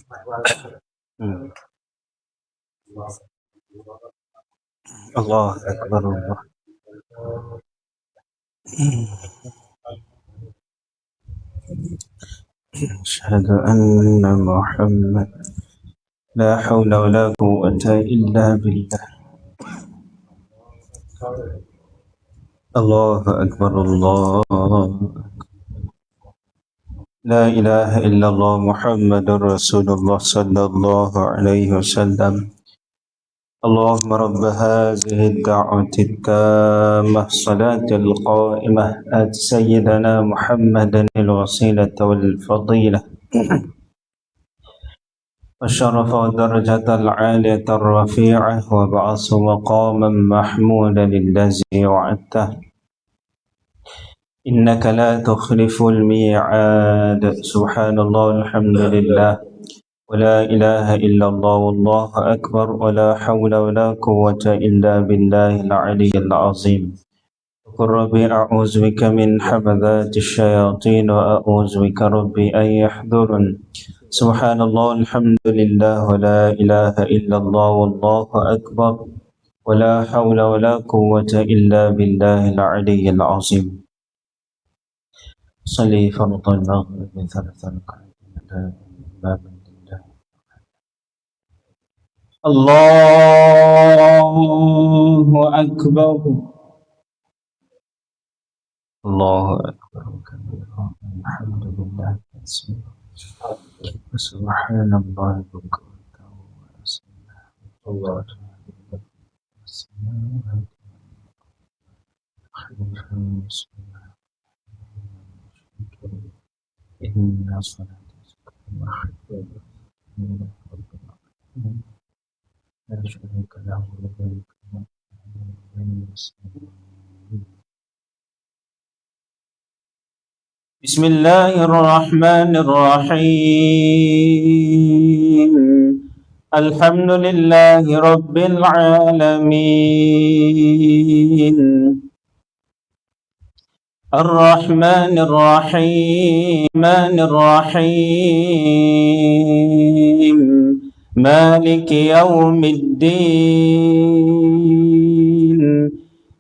Hmm. Allah Akbar Allah. أشهد أن محمد لا حول ولا قوة إلا بالله. الله أكبر الله. لا إله إلا الله محمد رسول الله صلى الله عليه وسلم. اللهم رب هذه الدعوة التامة الصلاة القائمة آت سيدنا محمدا الوسيلة والفضيلة والشرف والدرجة العالية الرفيعة وابعث مقاما محمودا الذي وعدته إنك لا تخلف الميعاد. سبحان الله والحمد لله ولا إله إلا الله والله أكبر ولا حول ولا قوة إلا بالله العلي العظيم. قل ربي أعوذ بك من حمذات الشياطين وأعوذ بك ربي أن يحضرن. سبحان الله الحمد لله ولا إله إلا الله والله أكبر ولا حول ولا قوة إلا بالله العلي العظيم. صلي فرض المغرب ثلاث ركعات. الله أكبر. الله أكبر كبيرا الحمد لله سبحان الله بكرة الله إن صلاة لا شريك له وذلك بسم الله الرحمن الرحيم. الحمد لله رب العالمين الرحمن الرحيم مالك يوم الدين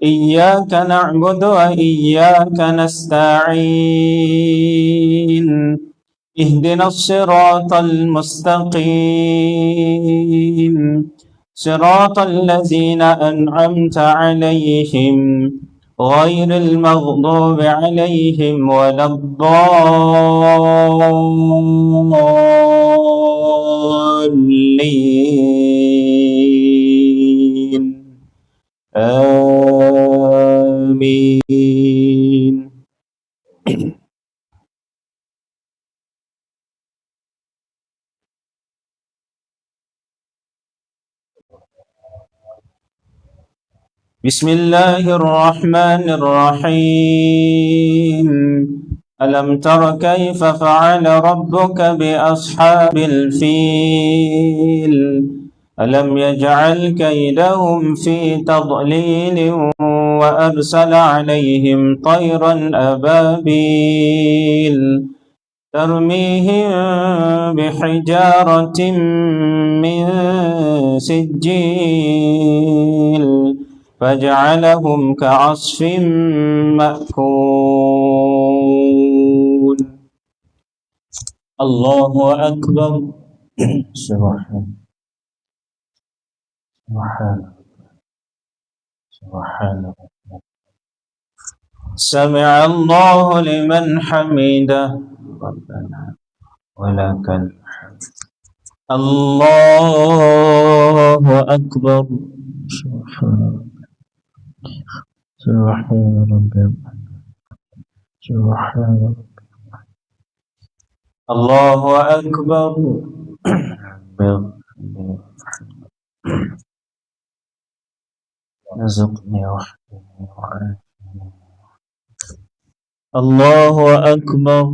إياك نعبد وإياك نستعين اهدنا الصراط المستقيم صراط الذين أنعمت عليهم غير المغضوب عليهم ولا الضالين آمين. بسم الله الرحمن الرحيم. ألم تر كيف فعل ربك بأصحاب الفيل ألم يجعل كيدهم في تضليل وأرسل عليهم طيرا أبابيل ترميهم بحجارة من سجيل فجعلهم كعصف مأكول. الله أكبر. سبحان سمع الله لمن حمده ربنا ولك الحمد. الله أكبر. سبحان ربي سبحان ربي. الله أكبر. رزقني وحدني وعافني. الله أكبر.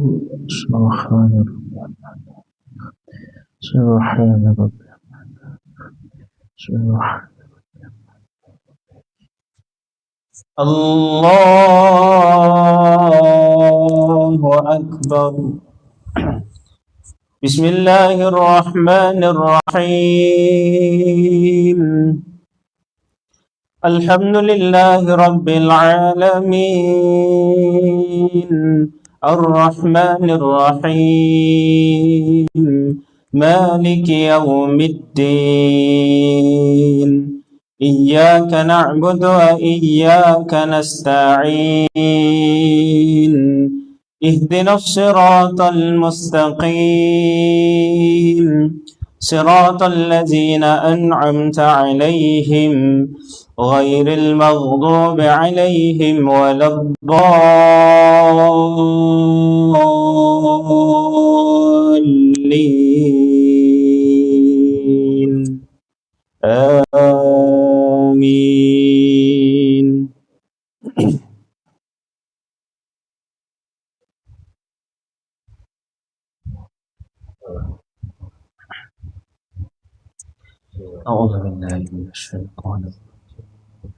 سبحان ربي سبحان ربي سبحان. الله أكبر. بسم الله الرحمن الرحيم الحمد لله رب العالمين الرحمن الرحيم مالك يوم الدين إياك نعبد وإياك نستعين اهدنا الصراط المستقيم صراط الذين أنعمت عليهم غير المغضوب عليهم ولا الضالين آمين. أعوذ بالله من الشيطان الرجيم.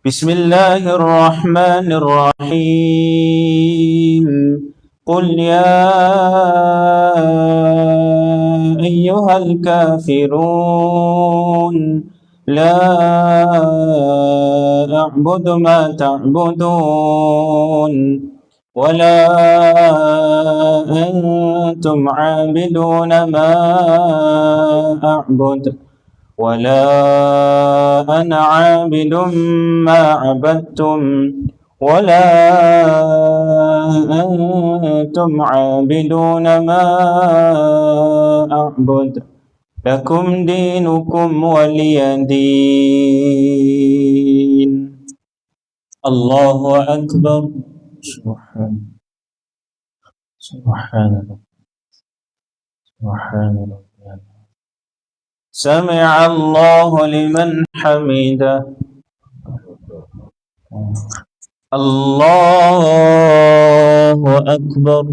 بسم الله الرحمن الرحيم قل يا أيها الكافرون لا أعبد ما تعبدون ولا أنتم عابدون ما أعبد ولا أنا عابد ما عبدتم ولا أنتم عابدون ما أعبد لكم دينكم ولي دين. الله أكبر. سبحان الله. سمع الله لمن حمده. الله أكبر.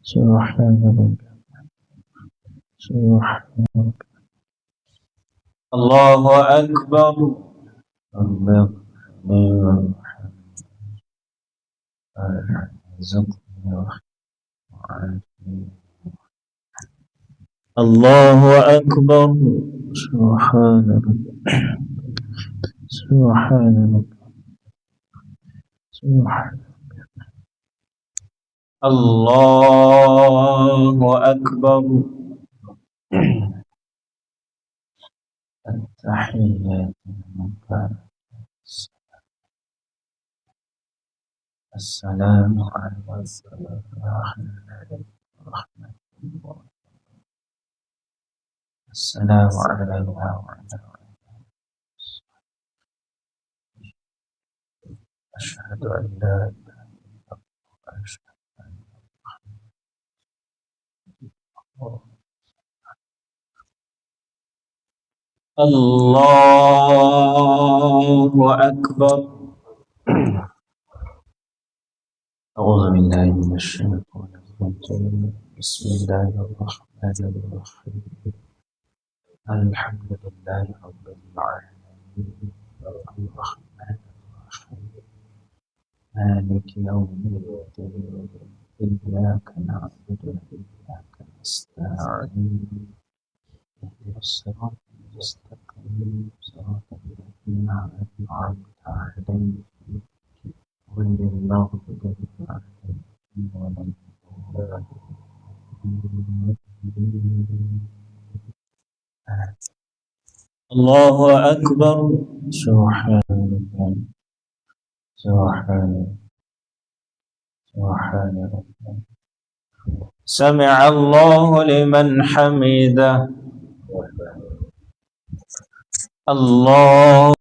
سبحان الله أكبر. الله أكبر. سبحان الله أكبر. التحيات السلام على السلام علينا وعلى أشهد أن لا إله إلا الله أشهد أن الله أكبر. أعوذ بالله من الشيطان الرجيم. بسم الله الرحمن الرحيم الحمد لله رب العالمين الرحمن الرحيم مالك يوم الدين إياك نعبد وإياك نستعين اهدنا الصراط المستقيم صراط الذين أنعمت عليهم غير المغضوب عليهم ولا الضالين. الله أكبر. سبحان الله. سمع الله لمن حمده. الله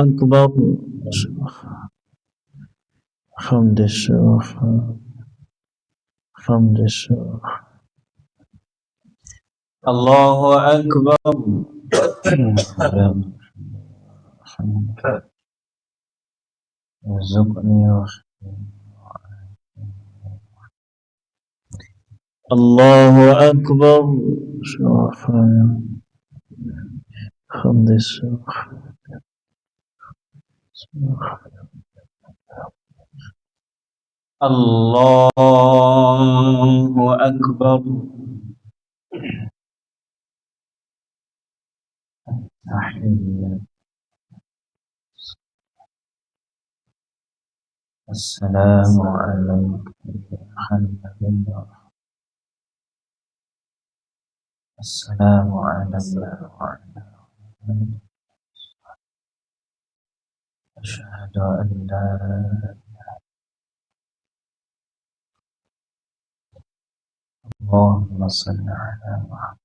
أكبر. حمد الشيخ. الله أكبر. ارزقني الله أكبر. حمد الشيخ. الله أكبر. تحية. السلام عليك يا حبيب الله. السلام علينا وعلى أشهد أن لا اللهم صل على محمد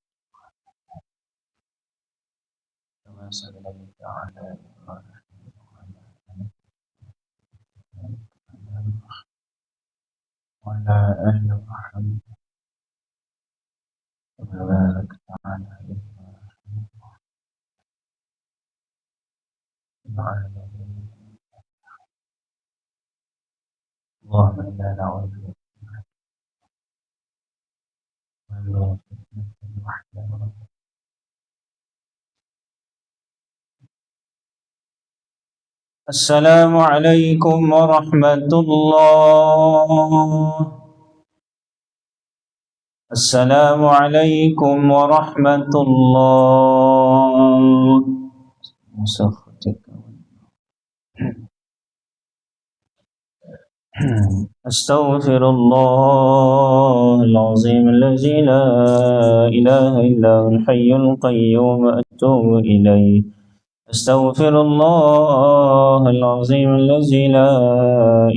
كما صليت على إبراهيم وعلى آل محمد كما باركت على إبراهيم وعلى اللهم إنا نعوذ بك من فتنة المحيا. السلام عليكم ورحمة الله. السلام عليكم ورحمة الله. أستغفر الله العظيم الذي لا إله إلا هو الحي القيوم أتوب إليه. أستغفر الله العظيم الذي لا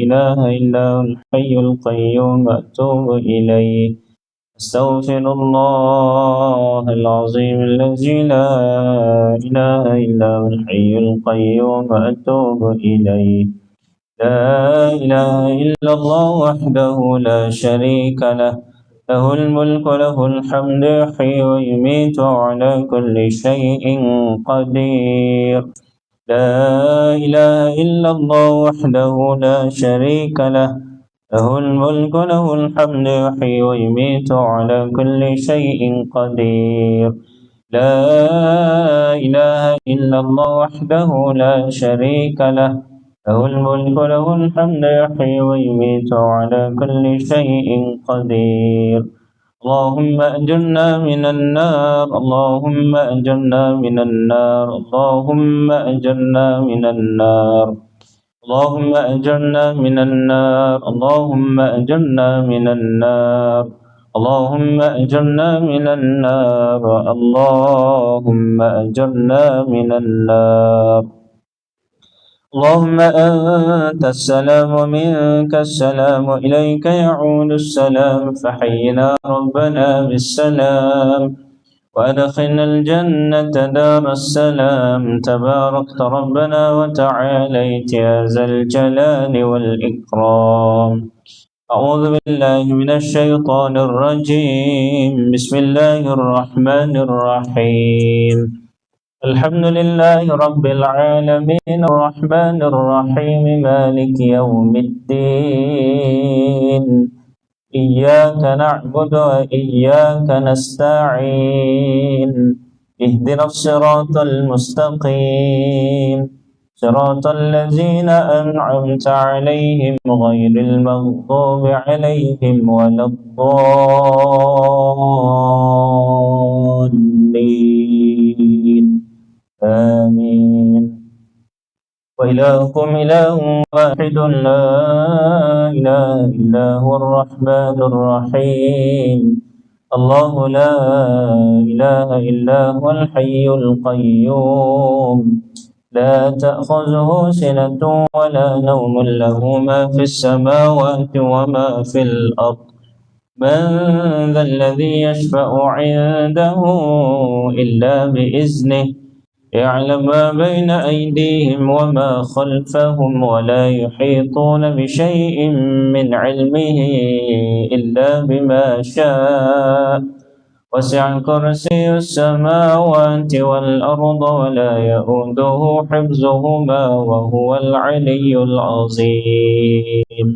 إله إلا هو الحي القيوم أتوب إليه. أستغفر الله العظيم الذي لا إله إلا هو الحي القيوم أتوب إليه. لا إله إلا الله وحده لا شريك له، له الملك وله الحمد يحيي ويميت وعلى كل شيء قدير. لا إله إلا الله وحده لا شريك له، له الملك وله الحمد يحيي ويميت وعلى كل شيء قدير. لا إله إلا الله وحده لا شريك له، له الملك وله الحمد يحيي ويميت وعلى كل شيء قدير. اللهم أجرنا من النار، اللهم أجرنا من النار، اللهم أجرنا من النار، اللهم أجرنا من النار، اللهم أجرنا من النار، اللهم أجرنا من النار، اللهم أجرنا من النار. اللهم أنت السلام ومنك السلام وإليك يعود السلام، فحينا ربنا بالسلام وأدخلنا الجنة دار السلام. تباركت ربنا وتعاليت يا ذا الجلال والإكرام. أعوذ بالله من الشيطان الرجيم. بسم الله الرحمن الرحيم. الحمد لله رب العالمين الرحمن الرحيم مالك يوم الدين. إياك نعبد وإياك نستعين. اهدنا الصراط المستقيم، صراط الذين أنعمت عليهم غير المغضوب عليهم ولا الضالين. آمين. وإلهكم إله واحد لا إله إلا هو الرحمن الرحيم. الله لا إله إلا هو الحي القيوم، لا تأخذه سنة ولا نوم، له ما في السماوات وما في الأرض. من ذا الذي يشفع عنده إلا بإذنه، يعلم ما بين أيديهم وما خلفهم، ولا يحيطون بشيء من علمه إلا بما شاء. وسع كرسي السماوات والأرض ولا يؤوده حفظهما وهو العلي العظيم.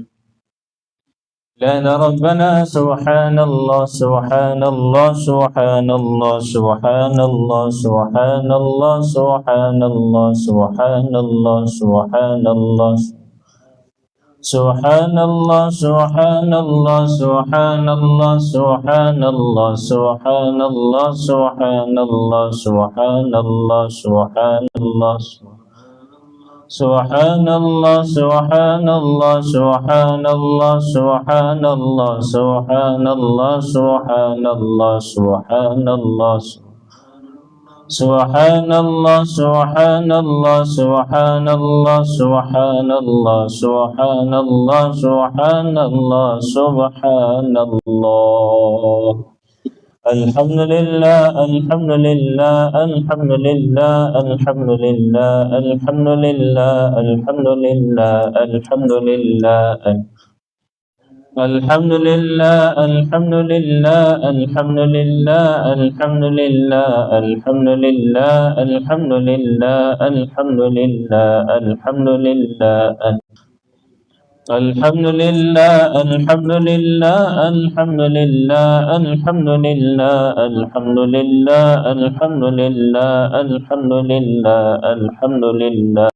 لأن ربنا سبحان الله سبحان الله سبحان الله سبحان الله سبحان الله سبحان الله سبحان الله سبحان الله Subhanallah, subhanallah, subhanallah, subhanallah, subhanallah, subhanallah, subhanallah, subhanallah. Subhanallah, subhanallah, subhanallah, subhanallah, subhanallah, subhanallah, subhanallah. Subhanallah, subhanallah, subhanallah, subhanallah, subhanallah, subhanallah, subhanallah. Alhamdulillah, alhamdulillah, alhamdulillah, alhamdulillah, alhamdulillah, alhamdulillah, alhamdulillah. Alhamdulillah, alhamdulillah, alhamdulillah, alhamdulillah, alhamdulillah, alhamdulillah, alhamdulillah, alhamdulillah. Alhamdulillah, alhamdulillah, alhamdulillah, alhamdulillah, alhamdulillah, alhamdulillah, alhamdulillah, alhamdulillah.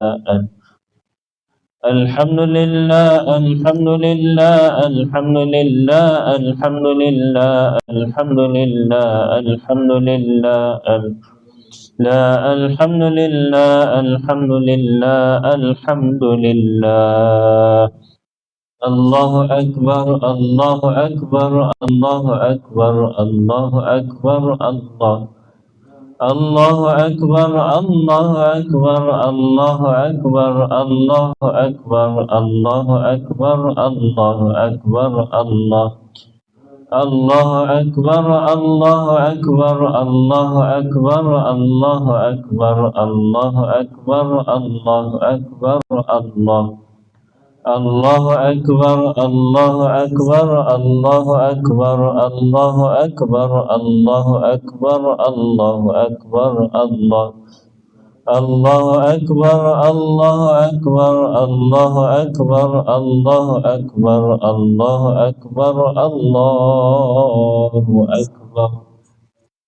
Alhamdulillah, alhamdulillah, alhamdulillah, alhamdulillah, alhamdulillah, alhamdulillah. La alhamdulillah, alhamdulillah, alhamdulillah. Allahu Akbar, Allahu Akbar, Allahu Akbar, Allahu Akbar, Allah. Allahu Akbar, Allahu Akbar, Allahu Akbar, Allahu Akbar, Allahu Akbar, Allahu Akbar, Allah. Allahu Akbar, Allahu Akbar, Allahu Akbar, Allahu Akbar, Allahu Akbar, Allahu Akbar, Allah. Allahu Akbar, Allahu Akbar, Allahu Akbar, Allahu Akbar, Allahu Akbar, Allahu Akbar, Allah. Allahu Akbar, Allahu Akbar, Allahu Akbar, Allahu Akbar, Allahu Akbar, Allahu Akbar.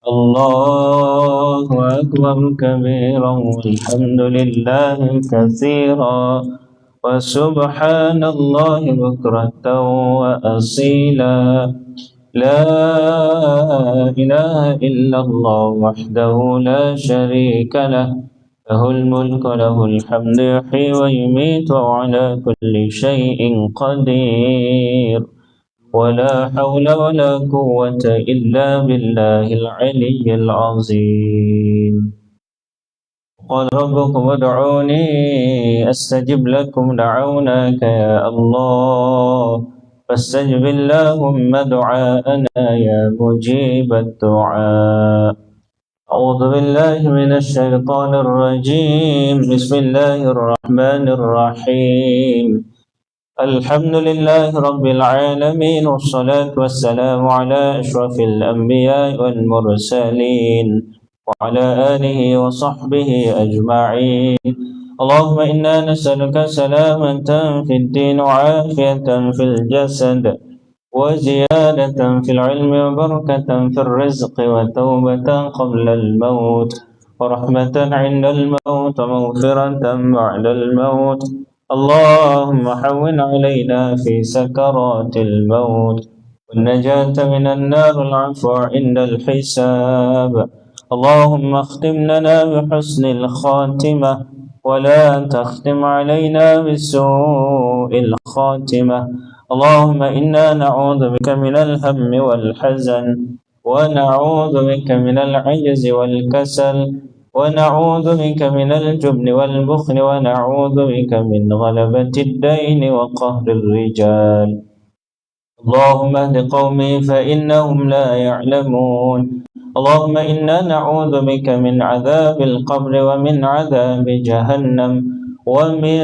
Allahu Akbar kabiran walhamdulillahi katsiran wa subhanallahi bukratan wa asila. La ilaha illallah wahdahu la sharika lah, lahul mulku lahul hamdu yuhyi wa yumiitu wa ala kulli syai'in qadir. ولا حول ولا قوة إلا بالله العلي العظيم. قال ربكم ادعوني أستجب لكم، دعوناك يا الله فاستجب اللهم دعاءنا يا مجيب الدعاء. أعوذ بالله من الشيطان الرجيم، بسم الله الرحمن الرحيم. الحمد لله رب العالمين، والصلاة والسلام على أشرف الأنبياء والمرسلين وعلى آله وصحبه أجمعين. اللهم إنا نسألك سلامة في الدين وعافية في الجسد وزيادة في العلم وبركة في الرزق وتوبة قبل الموت ورحمة عند الموت ومغفرة بعد الموت. اللهم حون علينا في سكرات الموت والنجاة من النار والعفو عند الحساب. اللهم اختم لنا بحسن الخاتمة ولا تختم علينا بسوء الخاتمة. اللهم إنا نعوذ بك من الهم والحزن، ونعوذ بك من العجز والكسل، ونعوذ بك من الجبن والبخل، ونعوذ بك من غلبة الدين وقهر الرجال. اللهم اهد قومي فإنهم لا يعلمون. اللهم إنا نعوذ بك من عذاب القبر ومن عذاب جهنم ومن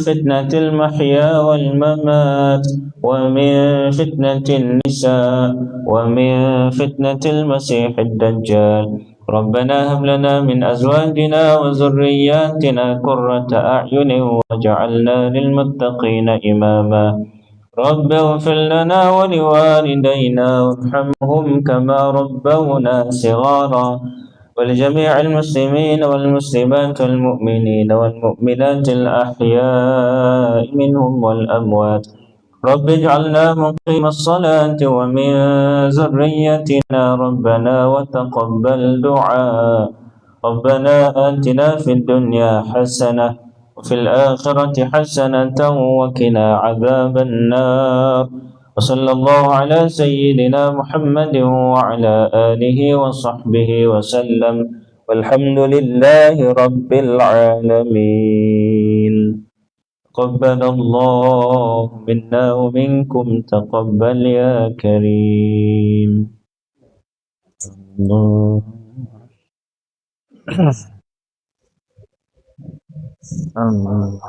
فتنة المحيا والممات ومن فتنة النساء ومن فتنة المسيح الدجال. ربنا هب لنا من أزواجنا وذرياتنا قرة أعين واجعلنا للمتقين إماما. رب اغفر لنا ولوالدينا وارحمهم كما ربونا صغارا. ولجميع المسلمين والمسلمات والمؤمنين والمؤمنات الأحياء منهم والأموات. رب اجعلنا مقيم الصلاة ومن ذريتنا ربنا وتقبل دعاء. ربنا آتنا في الدنيا حسنة وفي الآخرة حسنة وقنا عذاب النار. وصلى الله على سيدنا محمد وعلى آله وصحبه وسلم والحمد لله رب العالمين. تقبل الله منا ومنكم تقبل يا كريم. الله. الله.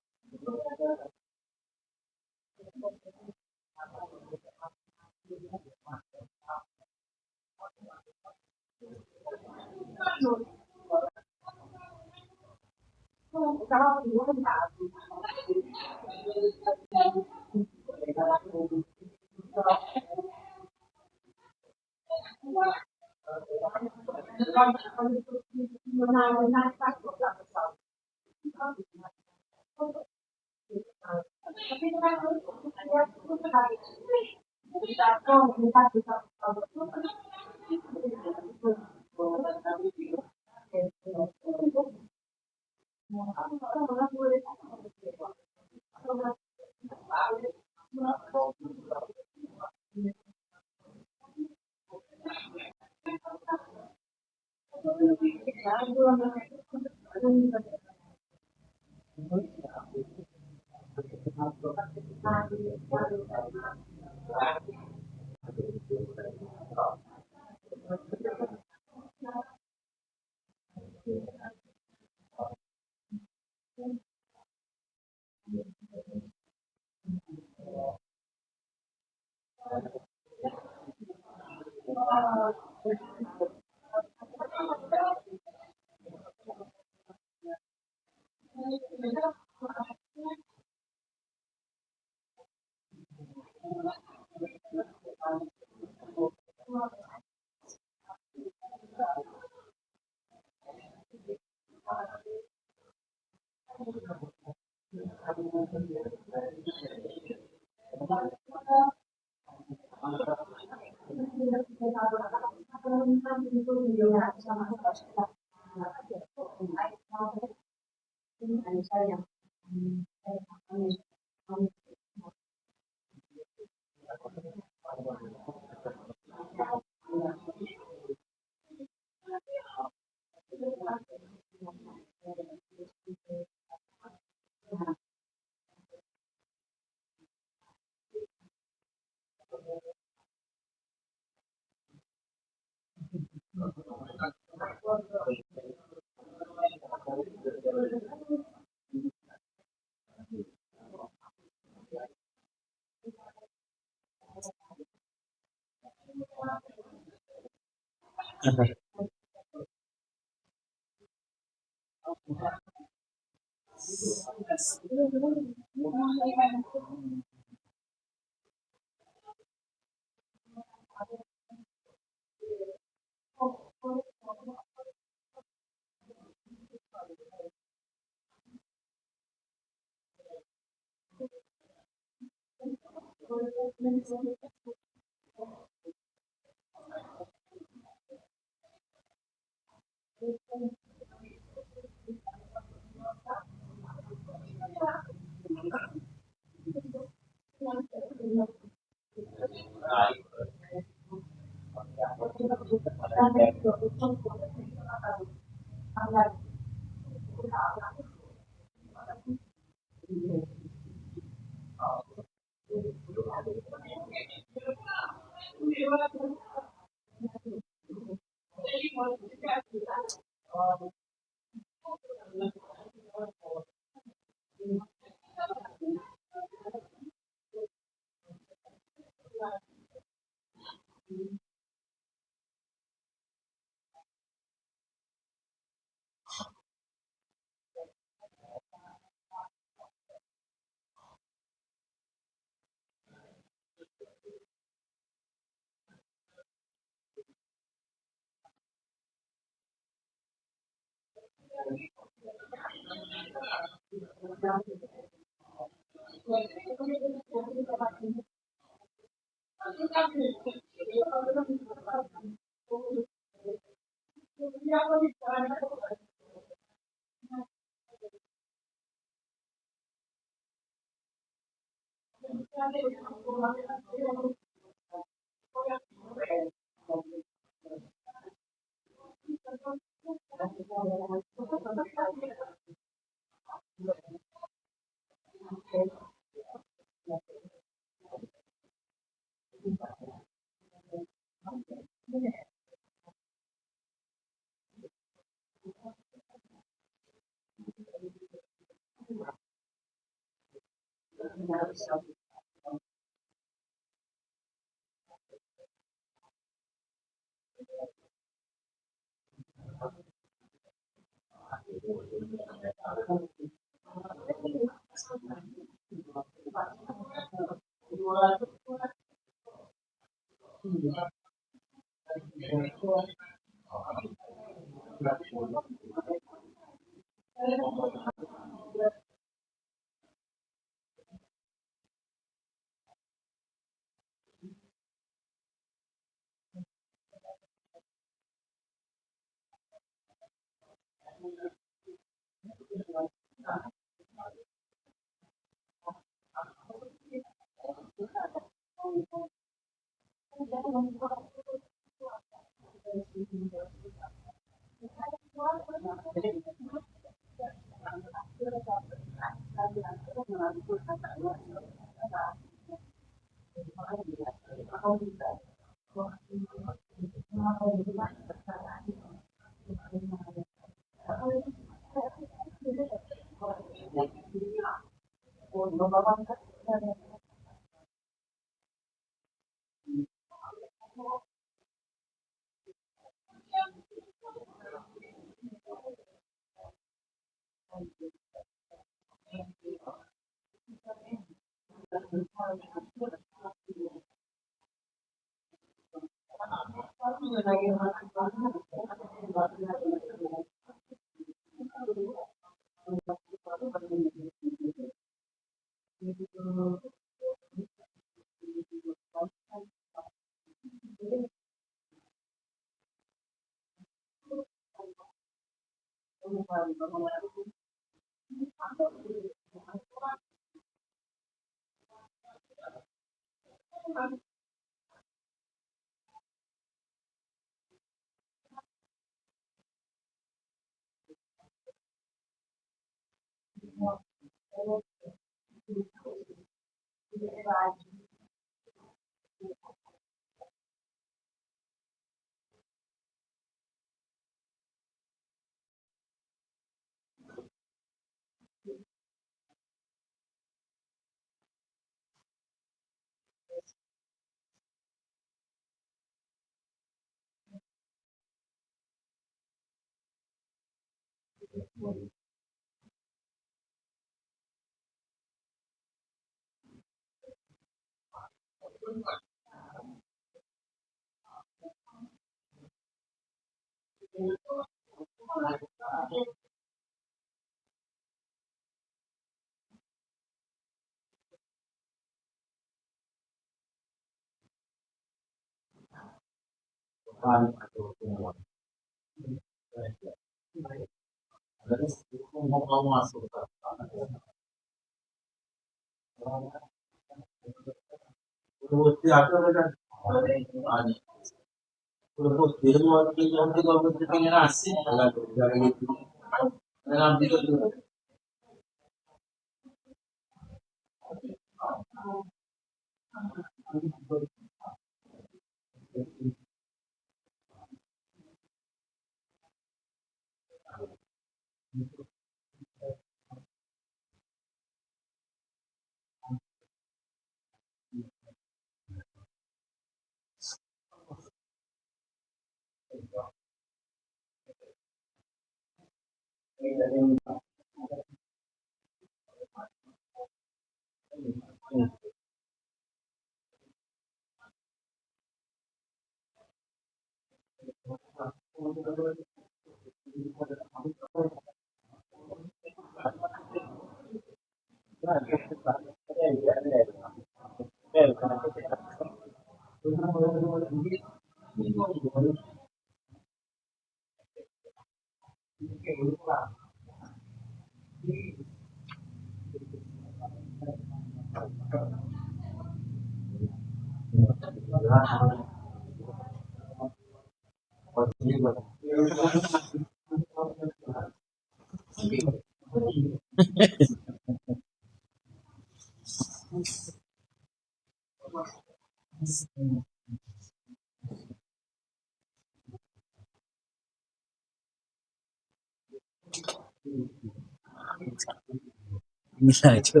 Gila aja.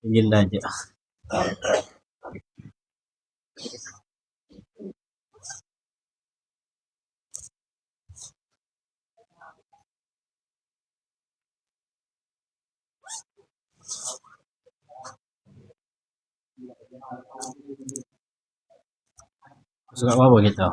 Gila aja. Suka apa gitu?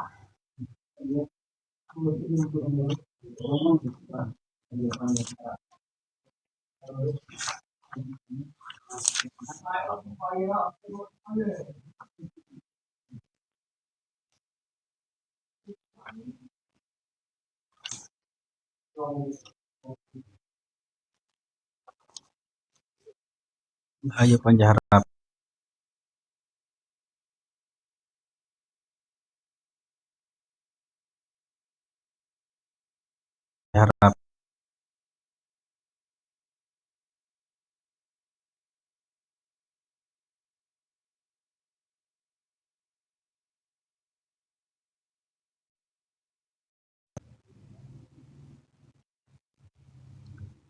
Ayo panjang harap.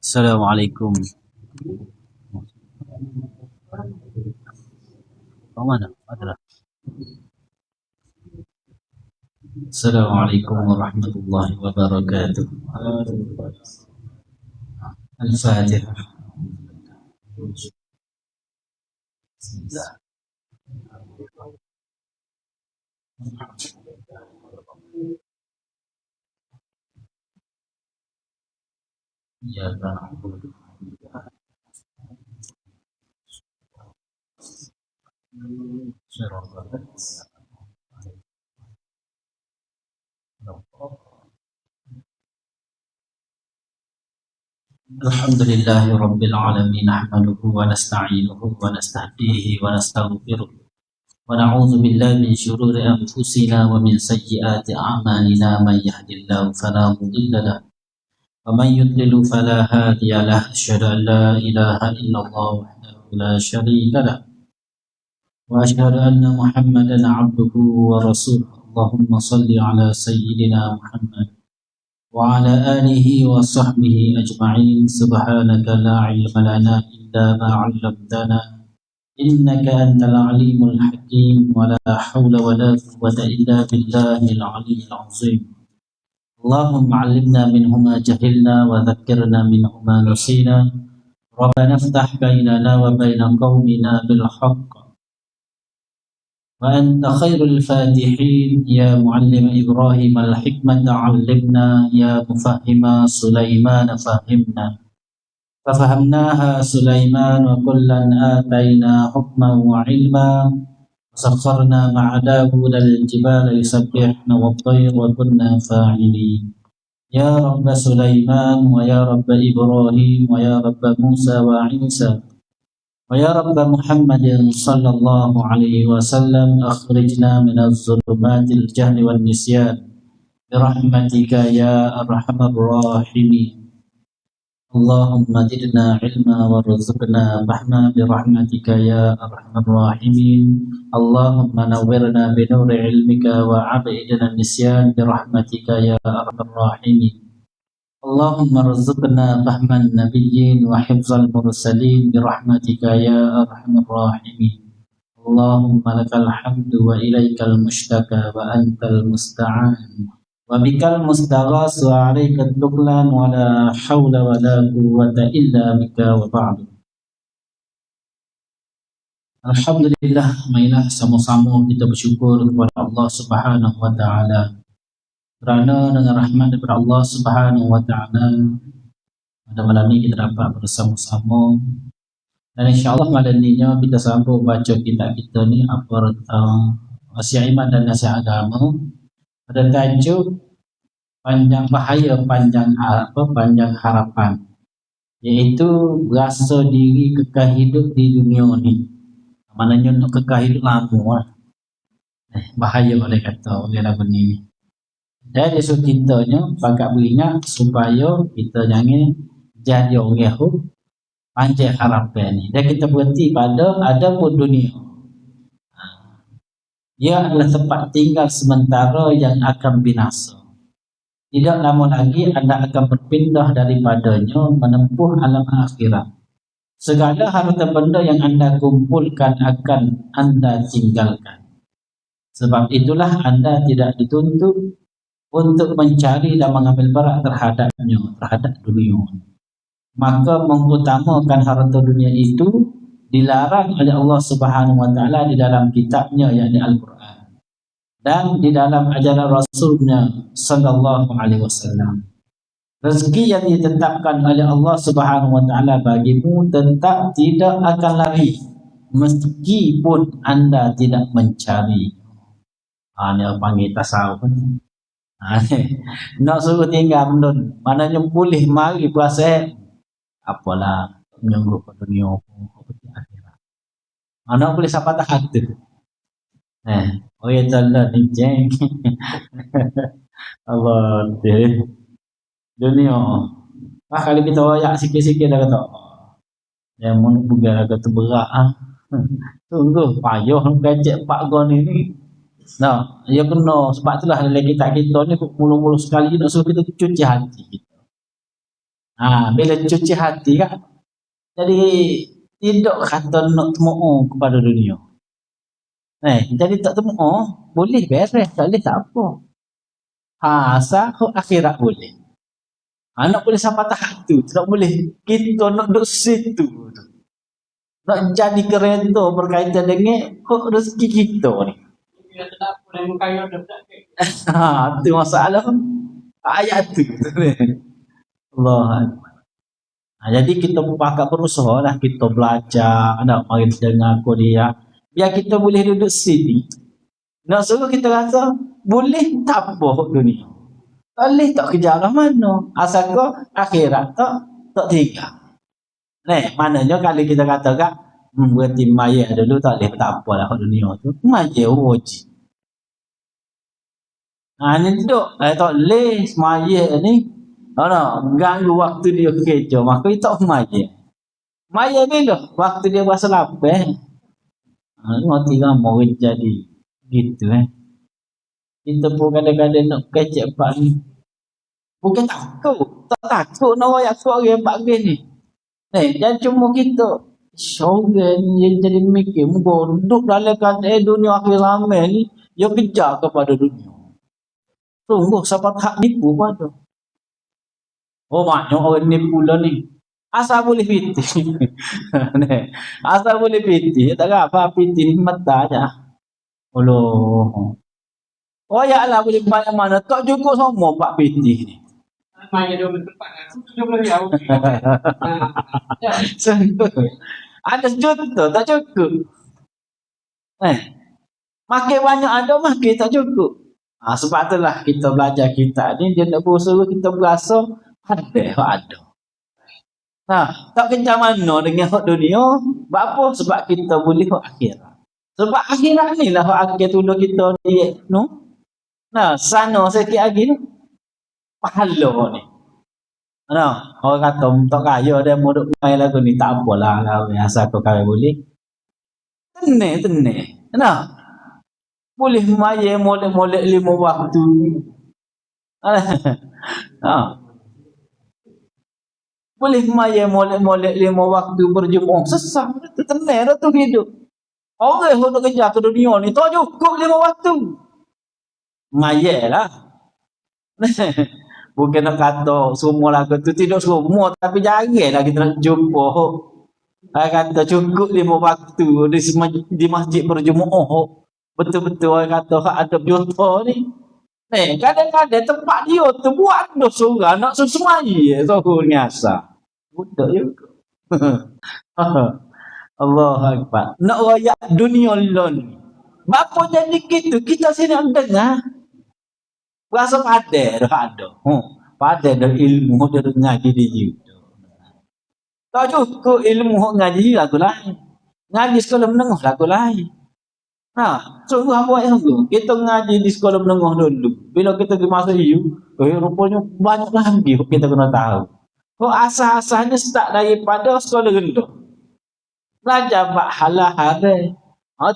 Assalamualaikum. Mana? Adalah. Assalamualaikum warahmatullahi wabarakatuh. Al-Fatihah. Ya na'budu. Alhamdulillahi rabbil alamin, nahmaduhu wa nasta'inuhu wa nastahdihi wa nastaghfiruh wa na'udzu billahi min syururi anfusina wa min sayyiati a'malina, man yahdihillahu fala mudilla lahu wa man yudlil fala hadiya lahu. Asyhadu an la ilaha illallah wahdahu la syarika lahu wa asyhadu anna Muhammadan 'abduhu wa rasuluh. Allahumma shalli ala sayyidina Muhammad wa ala alihi wa sahbihi ajma'in. Subhanaka la ilma lana illa ma 'allamtana innaka antal alimul hakim, wa la hawla wa la quwwata illa billahil aliyyil azim. Allahumma 'allimna minhu ma jahilna wa dhakkirna minhu ma nasina. Rabbana iftah bainana wa baina qaumina bil haqq wa anta khairul fatihin. Ya muallim Ibrahim al-hikmata 'allimna, ya mufahhima Sulaiman fahimna. Fafahamnaha Sulaiman wa kullan ataina hukman wa ilma وسخرنا مع داود الجبال يسبحن والطير وكنا فاعلين يا رب سليمان ويا رب إبراهيم ويا رب موسى وعيسى ويا رب محمد صلى الله عليه وسلم أخرجنا من الظلمات الجهل والنسيان برحمتك يا أرحم الراحمين اللهم زدنا علما وارزقنا فهما برحمتك يا أرحم الراحمين اللهم نورنا بنور علمك وعبئدنا النسيان برحمتك يا أرحم الراحمين اللهم ارزقنا فهم النبيين وحفظ المرسلين برحمتك يا أرحم الراحمين اللهم لك الحمد وإليك المشتكى وأنت المستعان وبك المستغاث وعليك التكلان ولا حول ولا قوة إلا بك وبعد. Alhamdulillah, marilah sama-sama kita bersyukur kepada Allah Subhanahu wa taala. Kerana dengan rahmat daripada Allah Subhanahu wa taala pada malam ini kita dapat bersama-sama. Dan insya-Allah malam ini kita sambung baca kitab kita ni apa wasiat iman dan nasihat agama. Ada tajuk panjang bahaya panjang harapan, iaitu berasa diri kekal hidup di dunia ni. Maknanya untuk kekal hidup lama lah. Bahaya boleh kata oleh lagu ni. Dan dia suruh kitanya pakat beringat supaya kita jangan jadi orang yang panjang harapan ni. Dan kita berhenti pada ada pun dunia. Ia adalah tempat tinggal sementara yang akan binasa. Tidak lama lagi anda akan berpindah daripadanya menempuh alam akhirat. Segala harta benda yang anda kumpulkan akan anda tinggalkan. Sebab itulah anda tidak dituntut untuk mencari dan mengambil berat terhadapnya, terhadap dunia. Maka mengutamakan harta dunia itu dilarang oleh Allah Subhanahu wa taala di dalam kitabnya, yakni Al-Quran, dan di dalam ajaran Rasulnya sallallahu alaihi wasallam. Rezeki yang ditetapkan oleh Allah Subhanahu wa taala bagimu tetap tidak akan lari meskipun anda tidak mencari. Ini panggil tasawuf. Nak suruh tinggal benda, maknanya boleh mari puasa apalah menyungguh ke dunia akhirat. Anak boleh siapa tak hati. Oh ya Allah ni jeng. Allah deh. Dunia. Kalau kita wayak sikit-sikit dah kata. Yang mun bukan kata berat Tunggu payah kecek pak gon ini. Nah, ya kena sebab itulah dalam kitab kita ni mula-mula sekali nak suruh kita cuci hati kita. Bila cuci hati kan, jadi tidak kata nak temu kepada dunia. Jadi tak temu, boleh beres, tak boleh tak apa. Asal akhirat boleh. Nak boleh sampai tahap tu, tak boleh. Kita nak duduk situ. Nak jadi kereta berkaitan dengan rezeki kita ni. Itu masalah ayat tu. Allah. Jadi kita pakai berusaha lah, kita belajar, nak mari dengar aku dia. Biar kita boleh duduk sini. Nak suruh kita rasa boleh tak apa dunia. Boleh tak kerja lah mana. Asal kau akhirat tak tinggal. Maknanya kalau kita katakan berarti mayat dulu tak boleh tak apa lah dunia tu. Mayat wajib. Ini duduk. Tak boleh mayat ni. Ganggu waktu dia kerja. Maka dia tak mayat. Mayat bila? Waktu dia berasa lapar. Ngerti kan mau jadi gitu Kita pun kadang-kadang nak kecek pak ni. Bukan takut. Tak takut nak wayak suara pak ni. Jangan cuma kita syurga ni yang jadi mikir. Muka duduk dalam keadaan dunia akhir lama ni. Dia kejar kepada dunia. Tunggu siapa tak nipu pada. Banyak orang nipu lah ni. Asal boleh pitih. Asal boleh pitih. Tak apa pitih ni mata aja. Allah. Yaklah boleh banyak mana. Tak cukup semua pak pitih ni. Ada juta tak cukup. Makin banyak ada, makin tak cukup. Sebab itulah kita belajar kita ni, dia nak suruh kita berasa ada. Tak kencang mana dengan hak dunia. Sebab apa? Sebab kita boleh hak akhirat. Sebab akhirat ni lah hak akhir tolong kita ni. Sana sikit lagi ni. Pahala ni. Orang kata tak kaya dia mau duk main lagu ni, tak apalah kau asal kau kaya boleh. Tenang. Boleh main molek-molek 5 waktu. Boleh main molek-molek 5 waktu berjemaah sesat. Tenang dah tu hidup. Orang yang nak kerja ke dunia ni tak cukup 5 waktu. Main lah. Bukan nak kata semua lagu tu tidak semua, tapi jaranglah kita nak jumpa. Saya kata cukup 5 waktu di masjid berjemaah. Betul-betul orang kata ada juta ni. Kadang-kadang tempat dia tu buat dosa orang nak sesuai suruh nyasa. Budak juga. Allah Akbar. Nak rakyat dunia lon. Bapa jadi gitu, kita sini dengar. Rasa padah dah ada. Padah dah ilmu dah ngaji dia. Tak cukup ilmu ngaji lagu lain. Ngaji sekolah menengah lagu lain. Sungguh apa yang sungguh? Kita ngaji di sekolah menengah dulu. Bila kita pergi masuk rupanya banyak lagi kita kena tahu. Asal-asalnya start daripada sekolah rendah. Belajar bak halah-harai.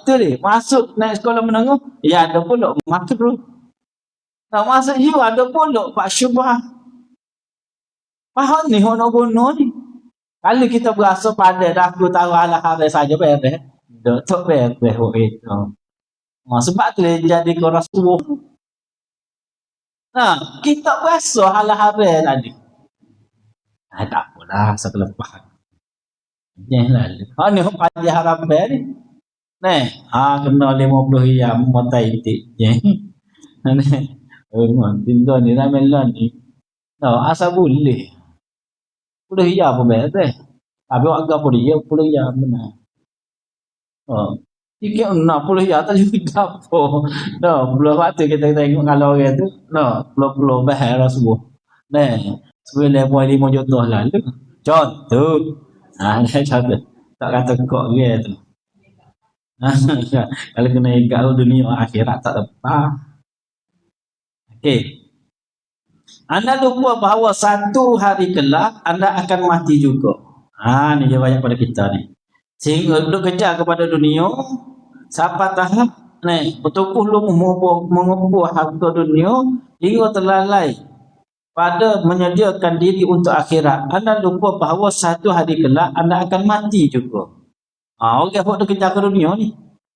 Tu dia. Masuk naik sekolah menengah, ya ada pula makruh. Masuk ada pula bak syubhah. Faham ni orang nak guna ni. Kalau kita berasa pada dah aku tahu halah-harai saja beres. Tak beres itu. Sebab tu dia jadi korang subuh. Kita berasa halah-harai tadi. Tak apalah, saya lepas. Lalu. Ni pagi harapan ni. Kena 50 yang mata itik. Tinta ni ramelan ni. Asal boleh. 10 yang apa beres. Tapi warga pun dia 10 yang benar. Jika 60 yang tak juga apa. Belum waktu kita tengok kalau orang tu. Belum bahaya semua. 9.5 juta lalu. Contoh. Contoh. Tak kata kok dia tu. Kalau kena ingat dunia akhirat tak lepas. Okey. Anda lupa bahawa satu hari kelak anda akan mati juga. Ni jawapan pada kita ni. Sehingga duduk kerja kepada dunia, siapa tahap bertukuh lu mengumpul harta dunia hingga terlalai pada menyediakan diri untuk akhirat. Anda lupa bahawa satu hari kelak anda akan mati juga. Orang yang duduk kerja ke dunia ni,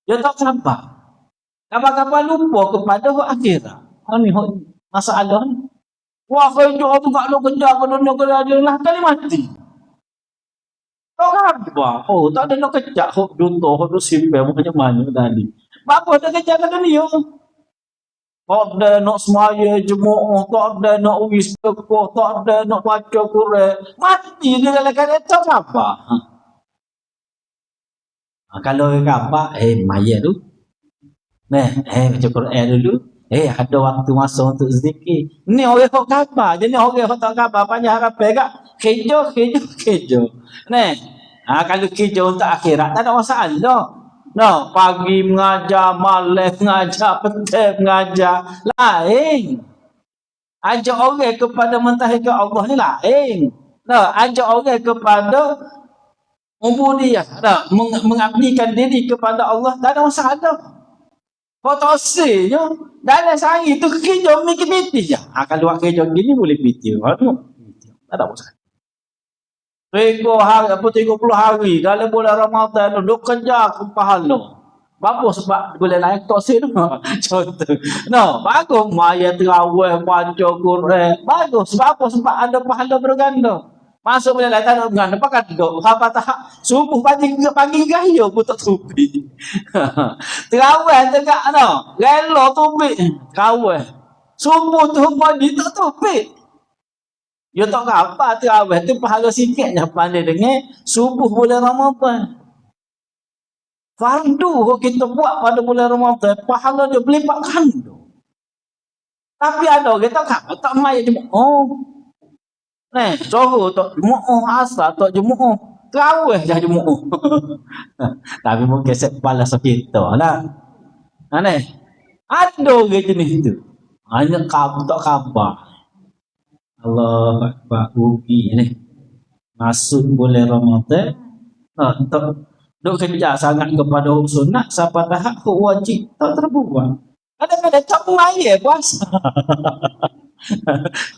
dia tak sabar. Kapan-kapan lupa kepada akhirat. Ni masalah ni. Wah, kerja tu tak lu kerja ke dunia kerja lah kali mati. Tak apa. Tak ada nak kerja hok juta, hok simpan macam-macam tadi. Apa dah kerja ke dunia? Tak ada nak semaya jemaah, tak ada nak uis tekoh, tak ada nak baca Quran. Mati dia dalam keadaan tak apa. Kalau apa, maya tu. Baca Quran dulu. Ada waktu masa untuk zikir. Ni orang hok khabar. Jadi orang hok tak khabar panjang harapan gak. Kerja. Kalau kerja untuk akhirat tak ada masalah. Pagi mengajar, malam mengajar, petang mengajar. Lain. Ajak orang kepada mentahir Allah ni lain. Ajak orang kepada ubudiyah. Mengabdikan diri kepada Allah tak ada masalah. Kau tak usahnya. Dalam sehari tu kerja mikir piti je. Kalau buat kerja gini boleh piti. Tak ada masalah. 30 hari dalam bulan Ramadan duduk kerja ke pahala. Apa sebab boleh layak tak sih tu? Contoh. Bagus maya terawih baca Quran. Bagus sebab apa? Sebab ada pahala berganda. Masuk boleh layak tak ada berganda. Pakai duduk. Apa tak subuh pagi gaya pun tak tupi. Terawih tegak rela tupi. Terawih. Subuh tu pagi tak tupi. Ya tak apa terawih tu pahala sikitnya pandai dengan subuh bulan Ramadan. Fardu kok kita buat pada bulan Ramadan, pahala dia berlipat ganda. Tapi ada kita tak mai jemaah. Suruh tok jemaah asal tok jemaah. Terawih dah jemaah. Tapi mungkin sepalah kita lah. Ada ke jenis tu. Hanya tak khabar. Allah Akbar rugi ni. Masuk bulan Ramadan. Duk kerja sangat kepada sunat sampai tahap wajib tak terbuat. Kadang-kadang tak maya puasa.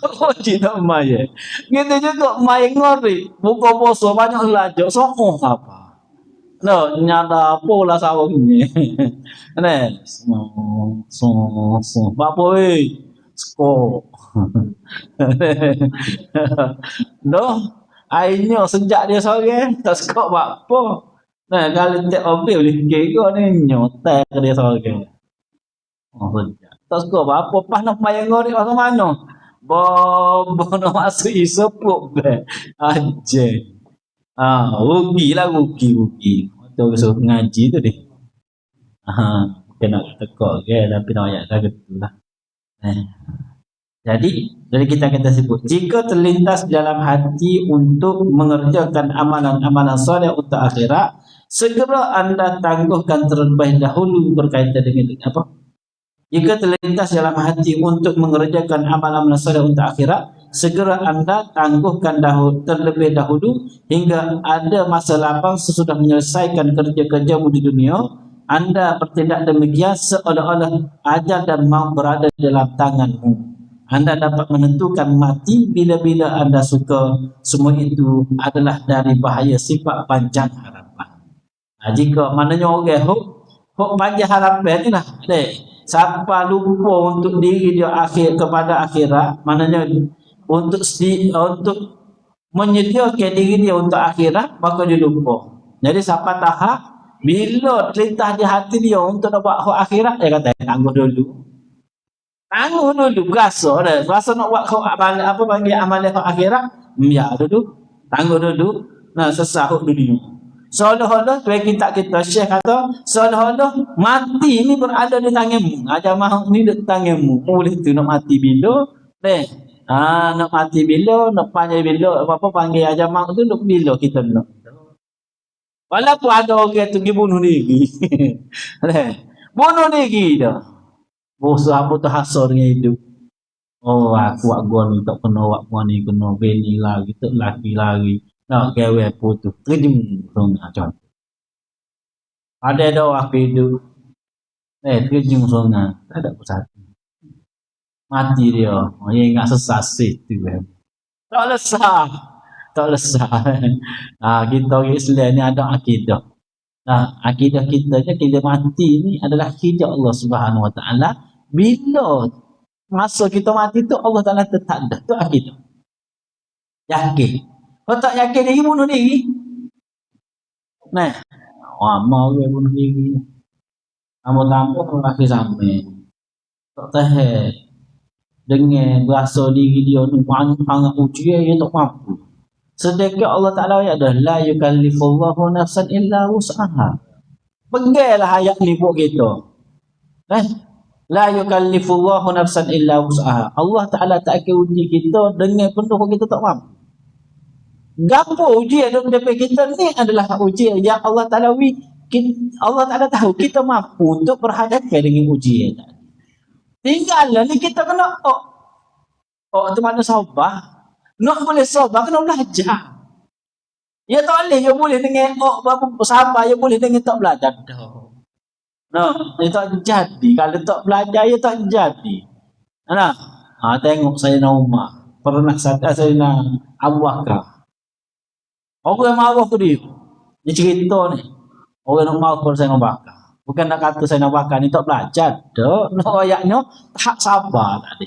Wajib tak maya. Gitu juga maya ngori. Buka puasa banyak lajak. Sokoh apa. Nyada pola sawangnya. Apa skop. Airnya sejak dia sore tak skop apa. Kalau tak obel boleh kira ni nyotek dia sore. Tak suka apa pas nak main ngorek masa mana? Bobo nak masuk isopuk be. Aje. Rugi. Tu besok ngaji tu deh. Kena tekok ke tapi nak ayat dah gitulah. Jadi kita sebut jika terlintas dalam hati untuk mengerjakan amalan-amalan soleh untuk akhirat, segera anda tangguhkan terlebih dahulu berkaitan dengan apa? Jika terlintas dalam hati untuk mengerjakan amalan-amalan soleh untuk akhirat, segera anda tangguhkan terlebih dahulu hingga ada masa lapang sesudah menyelesaikan kerja-kerjamu di dunia. Anda bertindak demikian seolah-olah ajal dan maut berada dalam tanganmu. Anda dapat menentukan mati bila-bila anda suka. Semua itu adalah dari bahaya sifat panjang harapan. Jika maknanya orang hok panjang harapan ni lah. Siapa lupa untuk diri dia kepada akhirat, maknanya untuk menyediakan diri dia untuk akhirat, maka dia lupa. Jadi siapa tahap bila terlintas di hati dia untuk nak buat akhirat, dia kata tangguh dulu. Berasa nak buat apa panggil amalan akhirat, ya dulu, tangguh dulu. Sesahut dunia. Seolah-olah kita Syekh kata seolah-olah mati ni berada di tanganmu. Jamaah ni di tanganmu. Boleh tu nak mati bila? Nak mati bila, nak panggil bila, apa panggil jamaah tu nak bila kita nak. Walaupun ada orang tu pergi bunuh diri. Bunuh diri dah. Bosa apa tu hasar dengan hidup. Aku buat gua ni tak kena buat gua ni kena beni lagi, tak laki lagi. Nak gawe apa tu. Terjun sungai. Ada aku hidup. Terjun sungai. Tak ada persatu. Mati dia. Dia ingat sesasih tu. Tak lesah. Kita orang Islam ni ada akidah. Akidah kita mati ni adalah hijab Allah Subhanahu Wa Taala. Bila masa kita mati tu Allah Taala tetap ada. Tu akidah. Yakin. Kalau tak yakin diri bunuh diri. Mau dia bunuh diri. Tambah kaki sampai. Tak tahu. Dengan berasa diri dia ni pangat ujian dia tak mampu. Sedangkan Allah Ta'ala ada la yukallifullahu nafsan illa wus'aha. Pegailah ayat ni buat kita. La yukallifullahu nafsan illa wus'aha. Allah Ta'ala tak akan uji kita dengan penuh kita tak mampu. Gapo ujian depan kita ni adalah ujian yang Allah Ta'ala tahu kita mampu untuk berhadapan dengan ujian. Tinggallah ni kita kena tu mana sabar. Nak boleh sabar kena belajar. Ya tak boleh dia boleh dengan sabar, dia boleh dengan tak belajar dah. Dia tak jadi. Kalau tak belajar dia tak jadi. Tengok Sayyidina Umar. Pernah Sayyidina Abu Bakar. Orang yang marah ke dia. Dia cerita ni. Orang yang marah ke Sayyidina Abu Bakar. Bukan nak kata Sayyidina Abu Bakar ni tak belajar. Nak ayatnya tak sabar tadi.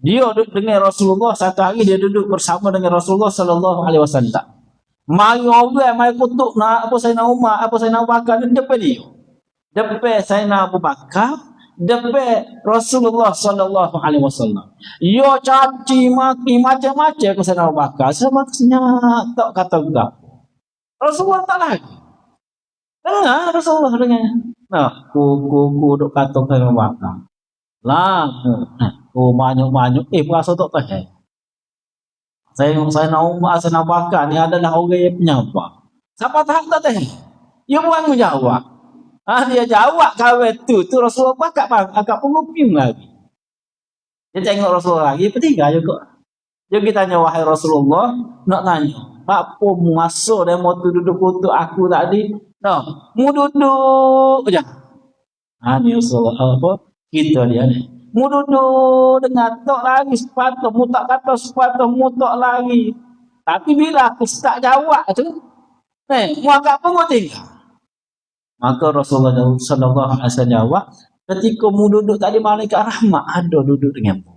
Dia duduk dengan Rasulullah. Satu hari dia duduk bersama dengan Rasulullah sallallahu alaihi wasallam. Mari orang mai kutuk nak apa Sayyidina Umar, apa Sayyidina Abu Bakar ni depan dia. Depan Sayyidina Abu Bakar, depan Rasulullah sallallahu alaihi wasallam. Yo caci maki macam-macam ke Sayyidina Abu Bakar. Semaksudnya tak kata gapo. Rasulullah tak lagi. Dengar Rasulullah dengar. Nah, ku duk kata ke belakang. Lah, banyak puasa tak tahu. Saya nak bakar ni adalah orang yang penyapa. Siapa tahu tak tahu. Dia bukan menjawab. Dia jawab kawin tu Rasulullah bakar agak pengupim lagi. Dia tengok Rasulullah lagi, petiga juga. Dia kita tanya, wahai Rasulullah, nak tanya, apa masa dia mau duduk untuk aku tadi? No, mu duduk je. Ni Rasulullah apa? Kita dia ni. Mu duduk dengar tok lagi sepatah, mu tak kata sepatah, mu tak lagi. Tapi bila aku tak jawab tu, mu agak penguting. Maka Rasulullah sallallahu alaihi wasallam jawab, ketika mu duduk tadi malaikat rahmat ada duduk dengan mu.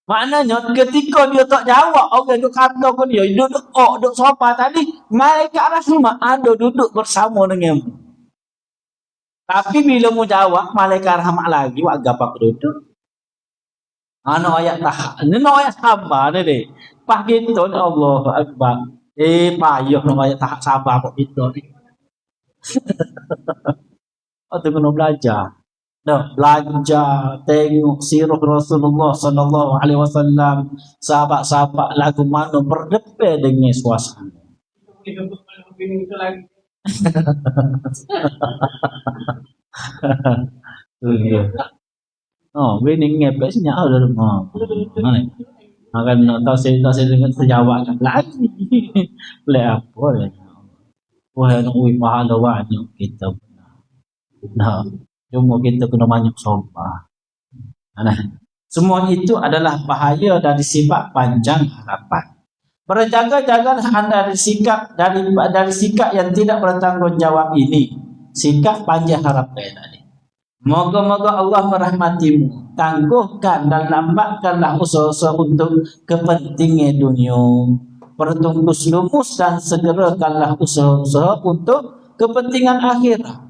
Maknanya ketika dia tak jawab, orang duk kata ke dia, duduk sofa tadi, malaikat rahmat ada duduk bersama dengan mu. Tapi bila mu jawab, malaikat rahmat lagi, wak gapak duduk. Ayat tahap. Ini ayat sabar ni deh. Pas gitu ni Allah Akbar. Payah no ayat tahap sabar kok kita ni. Tu kena belajar. Belajar tengok sirah Rasulullah sallallahu alaihi wasallam, sahabat-sahabat lagu mana berdepan dengan suasana. Bini ngepek sini ada rumah. Akan tahu saya dengan terjawab lagi. Boleh apa lah. Wah, nak pahala banyak kita. Cuma kita kena banyak sombong. Semua itu adalah bahaya dari sifat panjang harapan. Berjaga-jagalah anda dari sikap yang tidak bertanggungjawab ini. Sikap panjang harapan tadi. Moga-moga Allah merahmatimu. Tangguhkan dan lambatkanlah usaha untuk kepentingan dunia. Bertungkus lumus dan segerakanlah usaha-usaha untuk kepentingan akhirat.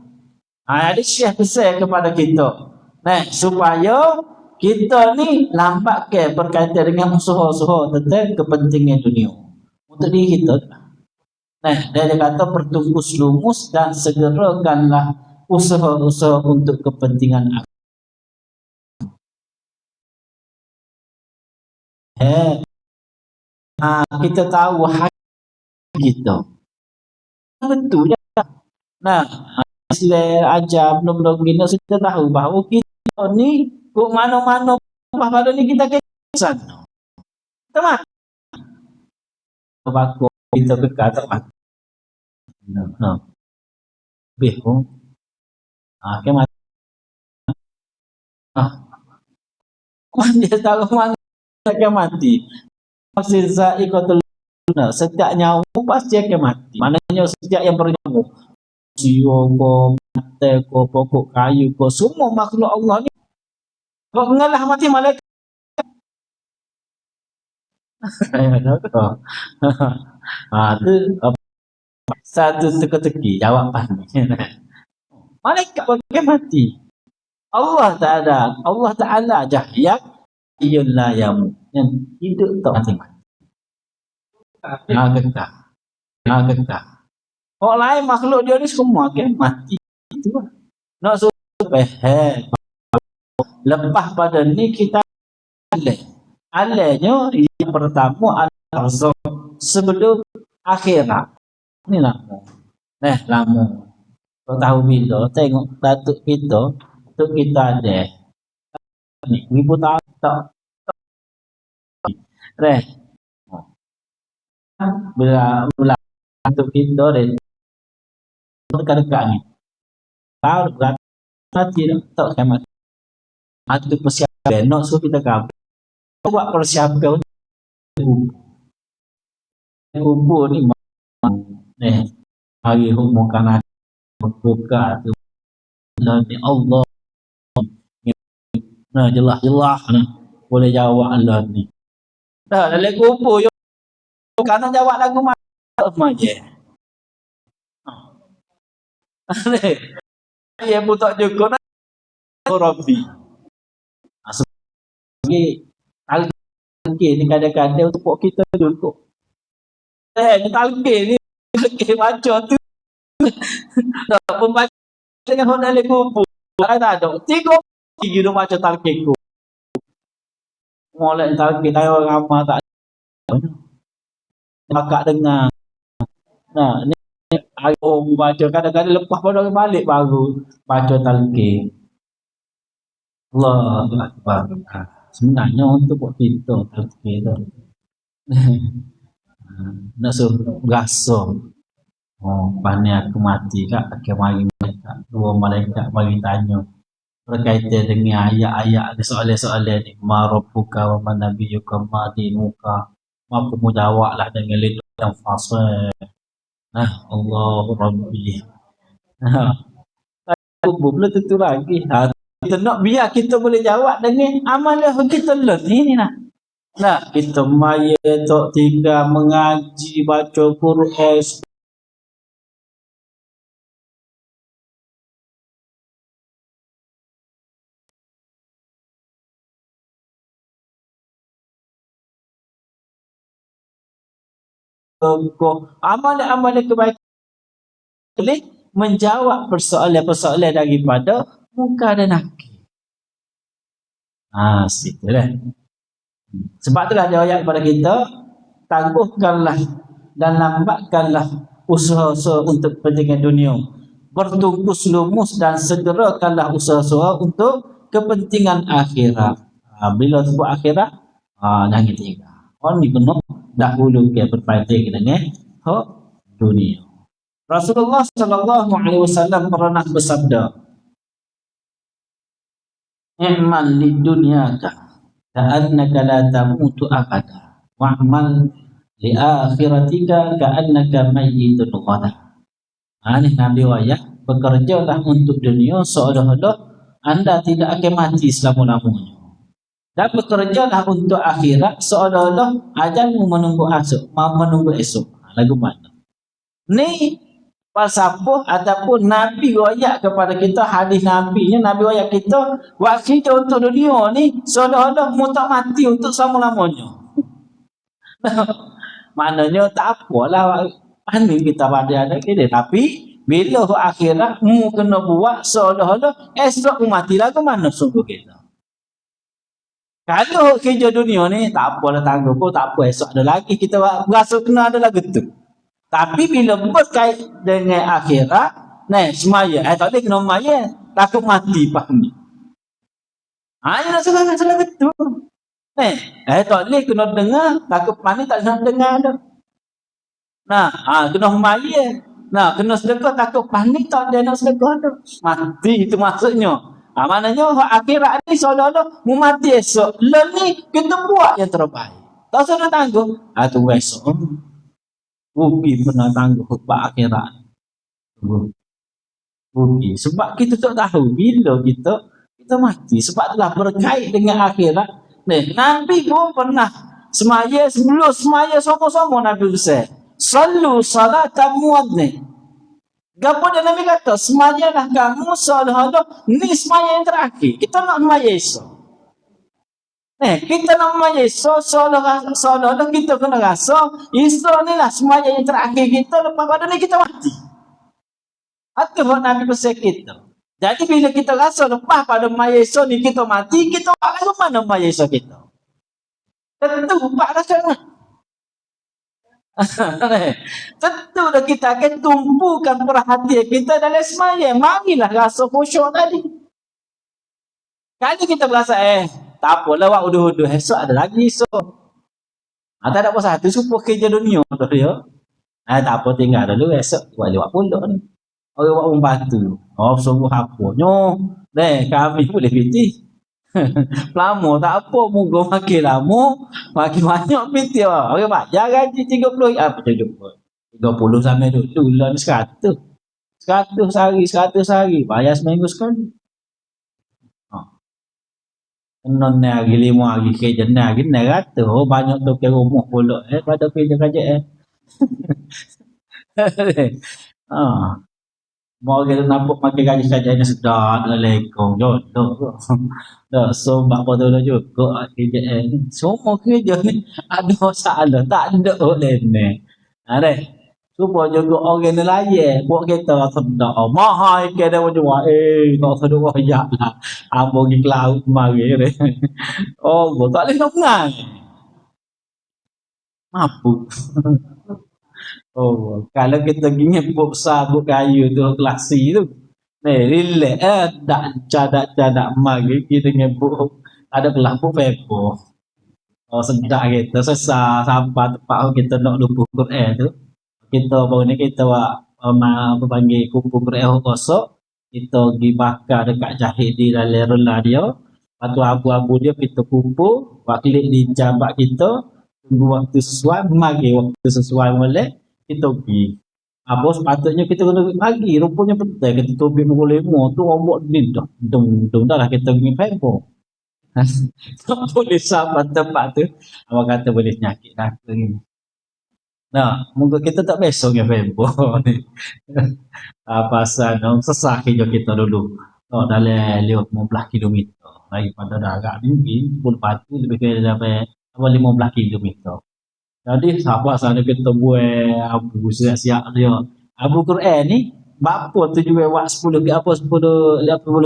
Ada Syekh pesan kepada kita. Supaya kita ni lambat ke berkaitan dengan usaha-usaha tentang kepentingan dunia. Untuk diri kita. Dia kata bertungkus lumus dan segerakanlah usaha-usaha untuk kepentingan akhirat. Kita tahu hak kita. Betul ya. Sila ajar belum gini kita tahu bahawa kita ni kok mana-mana pada ni kita kesan. Teman. Baku kita dekat teman. Bingung. Kemat. Dia tahu mana dia mati. Pasti zaikatul maut. Setiap nyawa pasti akan mati. Maknanya setiap yang bernyawa, jiwa ko, mata ko, pokok kayu ko, semua makhluk Allah ni kok ngalah mati malaikat. Itu satu teka-teki jawapan ni. Malaikat bagi mati. Allah Ta'ala jahyak iyullah yamu. Yang hidup tak mati-mati. Getah. Orang lain makhluk dia ni semua mati. Itu lah. Nak suruh lepas pada ni kita alihnya yang pertama al-arzak sebelum akhirat. Ni lama. Lama. Kau tahu bila tengok datuk kita, datuk kita ada. Ni ibu tahu tak? Bila datuk kita ada dekat-dekat ni. Tahu mati tak saya mati. Itu persiapan. Nak suruh kita kabur. Buat persiapan kubur ni. Hari umur kanan buka tu. Ni Allah. Jelas boleh jawab Allah ni. Dalam kubur kanan jawab lagu macam ya butak juga nak Rabbi. Talqin ni kadang-kadang untuk kita dulu. Talqin ni baca tu Tak pembaca dengan honda leku pun tak ada. Tiga tiga baca talqin ku. Molek talqin tayo ramah tak ada. Kakak dengar. Nah, ni aku baca kadang-kadang lepas pada balik baru baca talqin. Allahu Akbar. Sebenarnya untuk buat kita talqin tu. Nak suruh berasa. Oh, pandai aku mati kak, akan mari malaikat. Dua malaikat mari tanya berkaitan dengan ayat-ayat soalan-soalan ni. Ma rabbuka wa man nabiyyuka ma dinuka. Maka mu jawablah dengan lidah yang fasih. Nah, Allahu Rabbi. Aku belum tentu lagi. Kita nak biar kita boleh jawab dengan amalan kita ni nah. Nah, kita maya tok tinggal mengaji, baca Quran, amalan-amalan kebaikan boleh menjawab persoalan-persoalan daripada muka dan nakir. Situlah. Sebab itulah dia ayat kepada kita, tangguhkanlah dan lambatkanlah usaha-usaha untuk kepentingan dunia. Bertungkus lumus dan segerakanlah usaha-usaha untuk kepentingan akhirat. Bila sebut akhirat, jangan tinggal. Orang ni kena dahulu ke berpaitik dengan dunia. Rasulullah SAW pernah bersabda, "I'mal lid dunyaka ka'annaka la tamutu abada, wa'mal li akhiratika ka'annaka mayyitun ghadan." Ini Nabi wayak, bekerjalah untuk dunia seolah-olah anda tidak akan mati selama-lamanya. Dan bekerjalah untuk akhirat seolah-olah ajalmu menunggu esok. Lagu mana? Ni falsafah ataupun Nabi wayak kepada kita, hadis Nabi-nya, Nabi wayak kita, buat kita untuk dunia ni seolah-olah mu tak mati untuk selama-lamanya. Maknanya tak apalah pandai kita pada ada kita, tapi bila akhirat mu kena buat seolah-olah esok mu mati, lagu mana sungguh kita. Kalau kerja dunia ni tak apalah, tangguh pun tak apa, esok ada lagi, kita berasa kena ada lagi tu. Tapi bila berkait dengan akhirat, semaya, tak boleh kena maya, takut mati pahami. Ini nak salah betul. Tak boleh kena dengar, takut mati tak nak dengar dah. Kena maya. Kena sedekah, takut panik tak ada nak sedekah dah. Mati itu maksudnya. Maknanya akhirat ni seolah-olah mu mati esok. Lalu ni kita buat yang terbaik. Tak usah tangguh. Tu esok. Rugi pernah tangguh khutbah akhirat. Rugi. Sebab kita tak tahu bila kita mati. Sebab itulah berkait dengan akhirat. Nabi pun pernah semaya, sebelum semaya sama-sama Nabi besar. Sallu salatan muadhin. Gapo dia Nabi kata, semayalah kamu seolah-olah ni semaya yang terakhir. Kita nak semaya esok. Kita nak semaya esok seolah-olah kita kena rasa esok ni lah semaya yang terakhir kita, lepas pada ni kita mati. Itu Nabi pesan kita. Jadi bila kita rasa lepas pada semaya esok ni kita mati, kita buat lagu mana semaya esok kita? Tentu buat rasa lah. Tentu dah kita akan tumpukan perhatian kita dalam semaya. Marilah rasa khusyuk tadi. Kalau kita berasa tak apalah, buat uduh-uduh, esok ada lagi esok. Tak ada apa satu supaya kerja dunia tu dia. Tak apa, tinggal dulu, esok buat lewat pulak ni. Orang buat membantu. Sungguh apa nyo. Kami boleh pitih. Lama tak apa, moga makin lama makin banyak piti. Orang bayar gaji 30 apa 30 sampai dulu lah ni 100 sehari bayar seminggu sekali. Kena ni hari 5 hari kerja ni hari 900. Banyak tu ke rumah pula pada kerja mau kita nampak makin gaji saja ni sedar lekong jodoh. So bapa dulu juga kerja ni. Semua kerja ni ada masalah, tak ada oleh ni. Supaya juga orang nelayan buat kereta sedap. Mahal ke dah jual. Tak sedap aja lah. Abang pergi ke laut mari ni. Oh, tak boleh nak pengang. Mabuk. Oh, kalau kita pergi ngepuk sabuk kayu tu kelasi tu. Relax tak mari kita ngepuk ada pelapuk pepo. Oh, sedap kita sesat sampai tempat kita nak lupa Quran tu. Kita baru ni kita apa panggil kumpul Quran kosong. Kita pergi bakar dekat jahit di dalam rola dia. Lepas tu abu-abu dia kita kumpul. Buat klik di jambat kita. Tunggu waktu sesuai. Mari waktu sesuai boleh. Kita pergi. Apa sepatutnya kita kena pagi. Rupanya betul. Kita tubik pukul 5 tu orang buat ni dah. Dung dah lah kita pergi pempo. Tak boleh sampai tempat tu. Abang kata boleh nyakit kata ni. Nah, mungkin kita tak besok dengan pempo ni. Pasal sesah kerja kita dulu. Dalam 15 km. Daripada darat ni, 10 batu lebih kurang sampai 15 km. Jadi sahabat sana kita buat abu siap-siap dia. Abu Quran ni bapa tu juga buat 10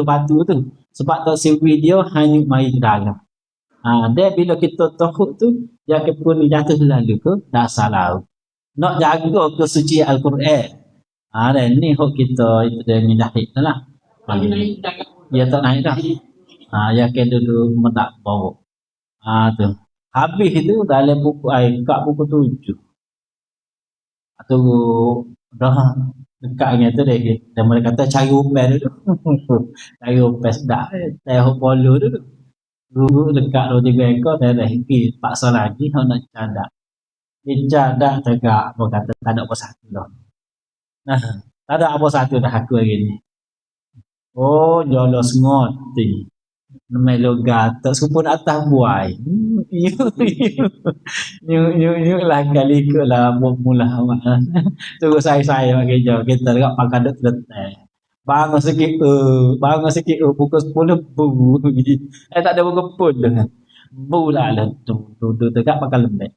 batu tu. Sebab tak si video hanyut mari ke dalam. Dia bila kita tahu tu dia pun jatuh lalu ke dasar laut. Nak jaga kesucian Al-Quran. Dan ni hok kita itu dia mindahi tu lah. Dia tak naik dah. Ya ke dulu mendak bawa. Tu. Habis itu dalam buku kat buku 7. Atau dah dekatnya tu dia. Dan mereka kata cari upel dulu. Cari upel sedap. Tengok polo dulu. Dulu dekat tu juga ekor dah pergi paksa lagi nak cadak. Dia cadak tegak berkata tak ada apa satu dah. Nah, tak ada apa satu dah aku hari ni. Oh, jolos ngoti. Melo gatak supun atas buai. Yuk lah kali ke lah mula. Tunggu saya pakai jauh. Kita dekat pakai dek letak. Bangun sikit pukul 10 bu. Tak ada pukul pun dah. Bu lah tu dekat pakai lembek.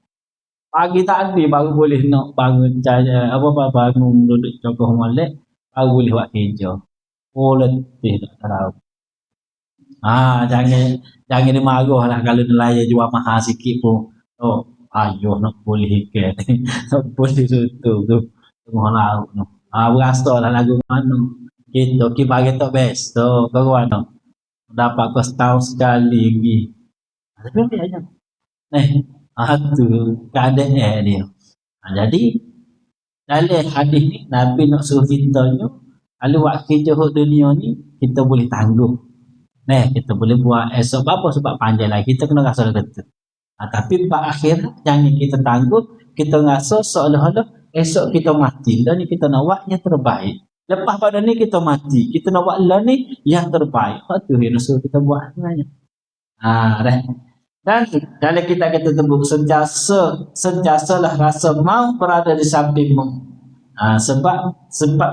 Pagi tadi baru boleh nak bangun cahaya bangun duduk cokoh molek baru boleh buat kerja. Oh letih tak tahu. Jangan dimarah lah kalau nelayan jual mahal sikit pun. Oh, ayuh nak boleh ke. Nak boleh tu tengah laut tu. Berasa lah lagu mana. Kita bagi tak best tu. Kau mana. Dapat kau setahun sekali lagi. Tapi ambil aja. Tu keadaan dia. Jadi dalam hadis ni Nabi nak suruh kita ni kalau buat kerja dunia ni kita boleh tangguh. Kita boleh buat esok apa sebab panjang lagi kita kena rasa betul. Tapi pada akhir jangan kita tangguh, kita rasa seolah-olah esok kita mati dan ni kita nak buat yang terbaik. Lepas pada ni kita mati, kita nak buat lah ni yang terbaik. Tu yang Rasul kita buat sebenarnya. Dan dalam kita tersebut sentiasalah rasa mau berada di sampingmu. Sebab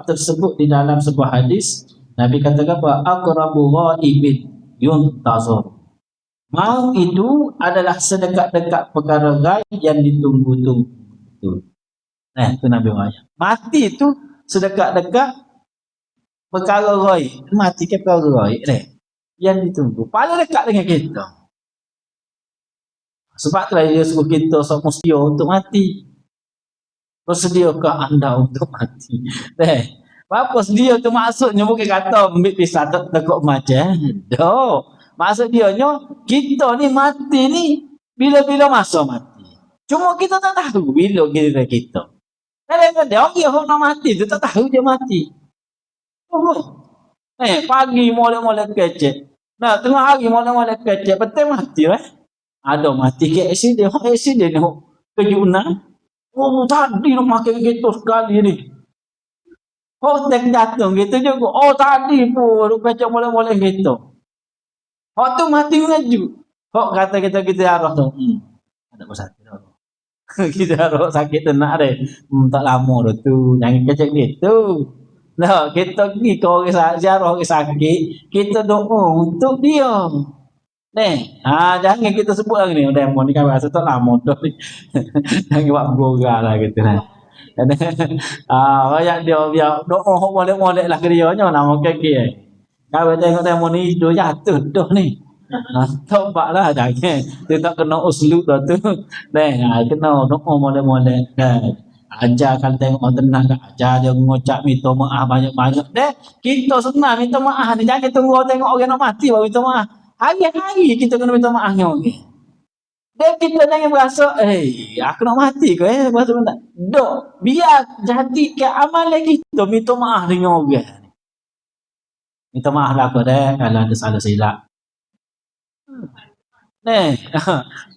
tersebut di dalam sebuah hadis Nabi katakan bahawa aqrabu ghaibin yuntazar. Mau itu adalah sedekat-dekat perkara gaib yang ditunggu-tunggu. Itu Nabi Muhammad. Mati itu sedekat-dekat perkara gaib. Mati ke perkara gaib yang ditunggu. Paling dekat dengan kita. Sebab itulah dia suruh kita sedia untuk mati. Bersediakah anda untuk mati? Apa sedia tu maksudnya bukan kata ambil pisah tekuk macam. Maksud dia kita ni mati ni bila-bila masa mati. Cuma kita tak tahu bila kita. Kadang-kadang dia orang nak mati tu tak tahu dia mati. Pagi molek-molek kecek. Tengah hari molek-molek kecek betul mati Ada mati ke accident ni kejunan. Tadi nak makan gitu sekali ni. Tak jatuh gitu juga. Tadi pun kecek molek-molek gitu. Tu mati ngaju. Kata kita arah tu. Ada sakit dah. Kita arah sakit tenak deh. Tak lama dah tu. Jangan kecek gitu. Kita pergi ke orang ziarah orang sakit. Kita doa untuk dia. Jangan kita sebut lagi ni demo ni kan rasa tak lama dah. Jangan buat bergurau lah gitu. Banyak dia biar doa molek-molek lah ke dia nya nama keke. Kau tengok ni dia jatuh dah ni. Tobat lah jangan. Dia tak kena uslub dah tu. Kena doa molek-molek kan. Ajar kalau tengok orang tenang kan, ajar dia mengucap minta maaf banyak-banyak. Kita senang minta maaf ni, jangan tunggu tengok orang nak mati baru minta maaf. Hari-hari kita kena minta maaf dengan orang. Dan kita jangan berasa, aku nak mati ke berasa tak. Dok, biar jadikan amalan kita minta maaf dengan orang. Minta maaf lah kau kalau ada salah silap.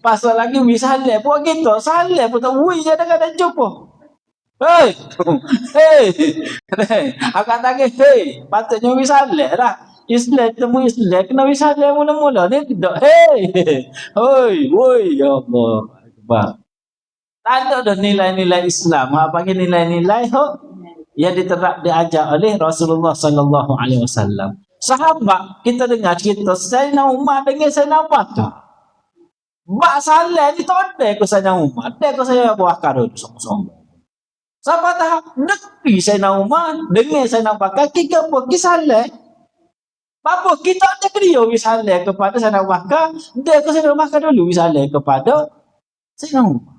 Pasal lagi misalnya buat kita salah pun tak wui je kadang jumpa. Aku kata patutnya misalnya dah. Islam temu Islam kena misalnya mula-mula ni tidak. Woi, ya Allah. Akbar. Tak ada dah nilai-nilai Islam. Apa panggil nilai-nilai yang diterap diajar oleh Rasulullah sallallahu alaihi wasallam. Sahabat kita dengar cerita Sayyidina Umar dengan Sayyidina Abu Bakar. Bak salah ni tak ada ke Sayyidina Umar, ada ke Sayyidina Abu Bakar sombong. Sahabat tahap negeri Sayyidina Umar dengan Sayyidina Abu Bakar kita pergi salah. Apa kita ada ke dia misalnya kepada Sayyidina Abu Bakar, dia ke Sayyidina Abu Bakar dulu misalnya kepada Sayyidina Umar.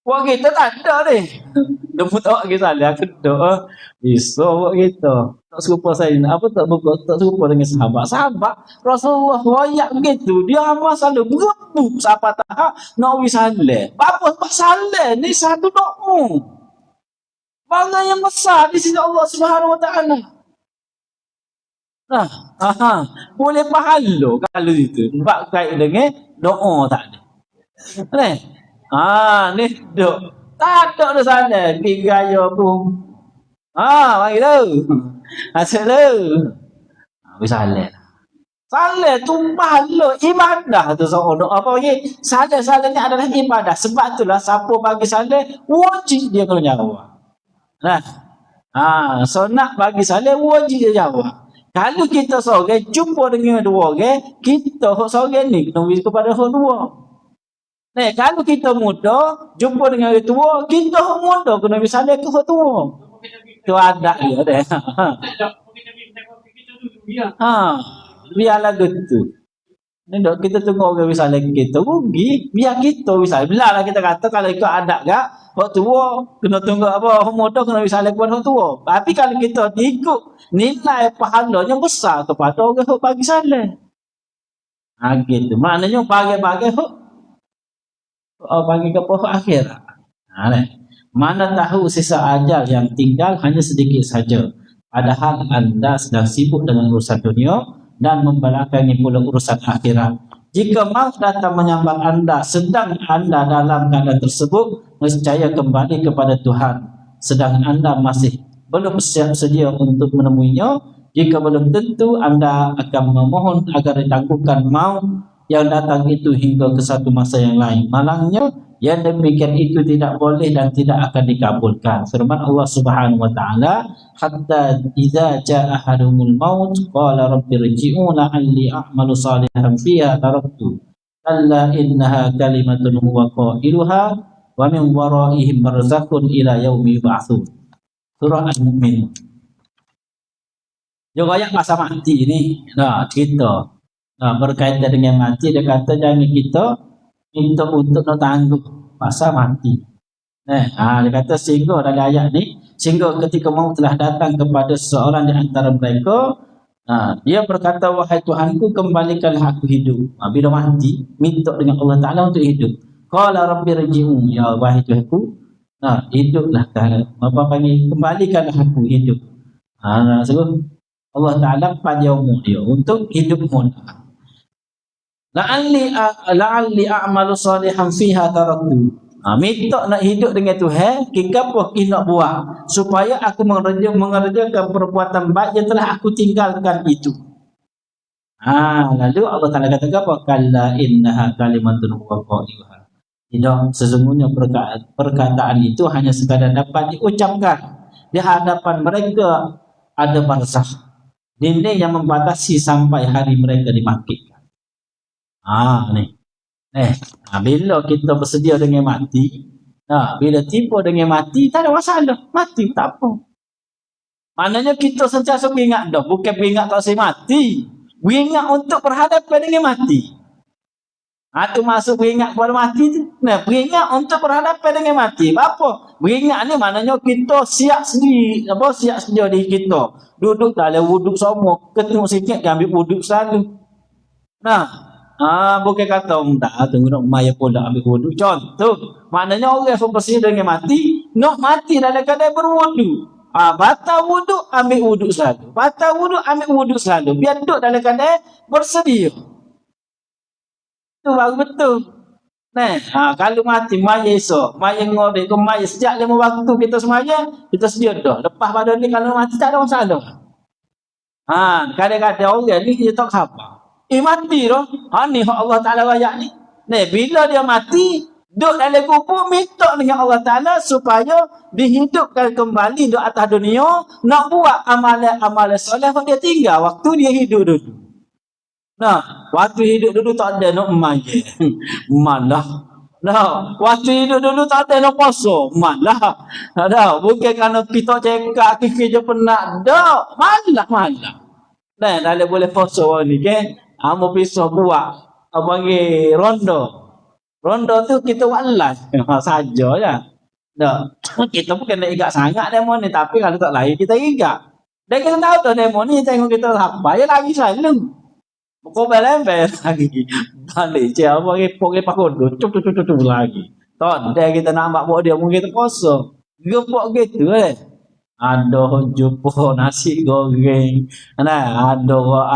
Buat kita tak ada ni. Dia pun tak kisah dia kedua. Bisa buat kita. Tak serupa saya. Apa tak serupa dengan sahabat. Sahabat Rasulullah wayak begitu. Dia amat selalu berebut siapa tak nak wisalah. Apa salah ni satu doa. Bangga yang besar di sisi Allah Subhanahu Wa Taala. Boleh pahala kalau itu. Sebab kait dengan doa tak ada. Ni duk. Tak ada dah sana. Pergi gaya pun. Mari tu. Asyik tu. Salah. Salah tu pahala ibadah tu seorang. Apa lagi? Salah ni adalah ibadah. Sebab itulah siapa bagi salah, wajib dia kena jawab. So nak bagi salah, wajib dia jawab. Kalau kita seorang jumpa dengan dua orang, kita seorang ni kena beri kepada orang dua. Kalau kita muda, jumpa dengan orang tua, kita muda kena misalnya ke orang tua. Itu ada dia deh. Biarlah gitu. Ni dok kita tunggu orang misalnya kita rugi, biar kita misalnya. Belah kita kata kalau ikut adat gak, orang tua kena tunggu apa, orang muda kena misalnya kepada orang tua. Tapi kalau kita ikut nilai pahalanya besar kepada orang yang bagi salah. Gitu. Maknanya bagi-bagi bagi ke pohon akhirat. Mana tahu sisa ajal yang tinggal hanya sedikit saja. Padahal anda sedang sibuk dengan urusan dunia dan membelakangi pula urusan akhirat. Jika maut datang menyambar anda, sedang anda dalam keadaan tersebut, nescaya kembali kepada Tuhan. Sedang anda masih belum siap sedia untuk menemuinya. Jika belum tentu, anda akan memohon agar ditangguhkan maut yang datang itu hingga ke satu masa yang lain. Malangnya yang demikian itu tidak boleh dan tidak akan dikabulkan. Firman Allah Subhanahu Wa Taala, hatta idza jaa ahadumul maut qala rabbi irji'un la'alli a'malu salihan fiha taraktu alla innaha kalimatun huwa qailuha wa min waraihim barzakhun ila yaumi yub'atsun. Surah Al-Mu'min. Juga ayat masa mati ni. Cerita berkaitan dengan mati, dia kata jangan kita minta untuk nak tangguh pasal mati. Dia kata sehingga dalam ayat ni, sehingga ketika maut telah datang kepada seseorang di antara mereka, dia berkata, wahai Tuhanku, kembalikanlah aku hidup. Bila mati, minta dengan Allah Ta'ala untuk hidup. Qala rabbi rji'un, ya wahai Tuhanku, hiduplah, kembalikanlah aku hidup. Allah Ta'ala pada umur dia untuk hidup mudah. La'alli a'malu salihan fiha taraktu. Minta nak hidup dengan Tuhan, apa nak buat supaya aku mengerjakan perbuatan baik yang telah aku tinggalkan itu. Lalu Allah Ta'ala kata apa? Kalla innaha kalimatun huwa qailuha. Tidak, sesungguhnya perkataan itu hanya sekadar dapat diucapkan. Di hadapan mereka ada barzakh, dinding yang membatasi sampai hari mereka dibangkitkan. Bila kita bersedia dengan mati, Nah, bila tiba dengan mati, tak ada masalah. Mati tak apa. Maknanya kita sentiasa beringat dah. Bukan beringat tak saya mati. Beringat untuk berhadapan dengan mati. Itu masuk beringat kepada mati tu. Nah, beringat untuk berhadapan dengan mati. Apa? Beringat ni maknanya kita siap sendiri. Siap sedia diri kita. Duduk dalam wuduk semua. Ketemu sikit, ambil wuduk selalu. Nah, bukan kata tak tunggu nak maya pula ambil wudu. Contoh, maknanya orang yang bersih dengan mati, nak mati dalam keadaan berwudu. Batal wudu, ambil wudu selalu. Batal wudu, ambil wudu selalu. Biar duduk dalam keadaan bersedia. Itu baru betul. Nah, kalau mati, maya esok, maya ngorek, maya sejak 5 waktu kita semaya, kita sedia dah. Lepas pada ni kalau mati tak ada masalah. Kadang-kadang orang ni kita tak khabar. Mati dah. Ni Allah Ta'ala rakyat ni. Bila dia mati, duduk dalam kubur, minta dengan Allah Ta'ala supaya dihidupkan kembali di atas dunia, nak buat amalan-amalan soleh yang dia tinggal waktu dia hidup dulu. Waktu hidup dulu tak ada nak maya. Malah. Waktu hidup dulu tak ada nak puasa. Malah. Bukan kerana kita cekak, kikir je penat. Malah. Dalam boleh puasa ni kan. Amo pisau buat panggil rondo. Rondo tu kita buat live saja ya. Kita bukan nak igak sangat demo ni, tapi kalau tak lahir kita igak. Dan kita tahu tu demo ni tengok kita apa ya lagi selalu. Kau belembel lagi. Balik je panggil pakon tu lagi. Dan kita nampak buat dia mungkin kita puasa. Gepok gitu Ada jumpa nasi goreng. Ada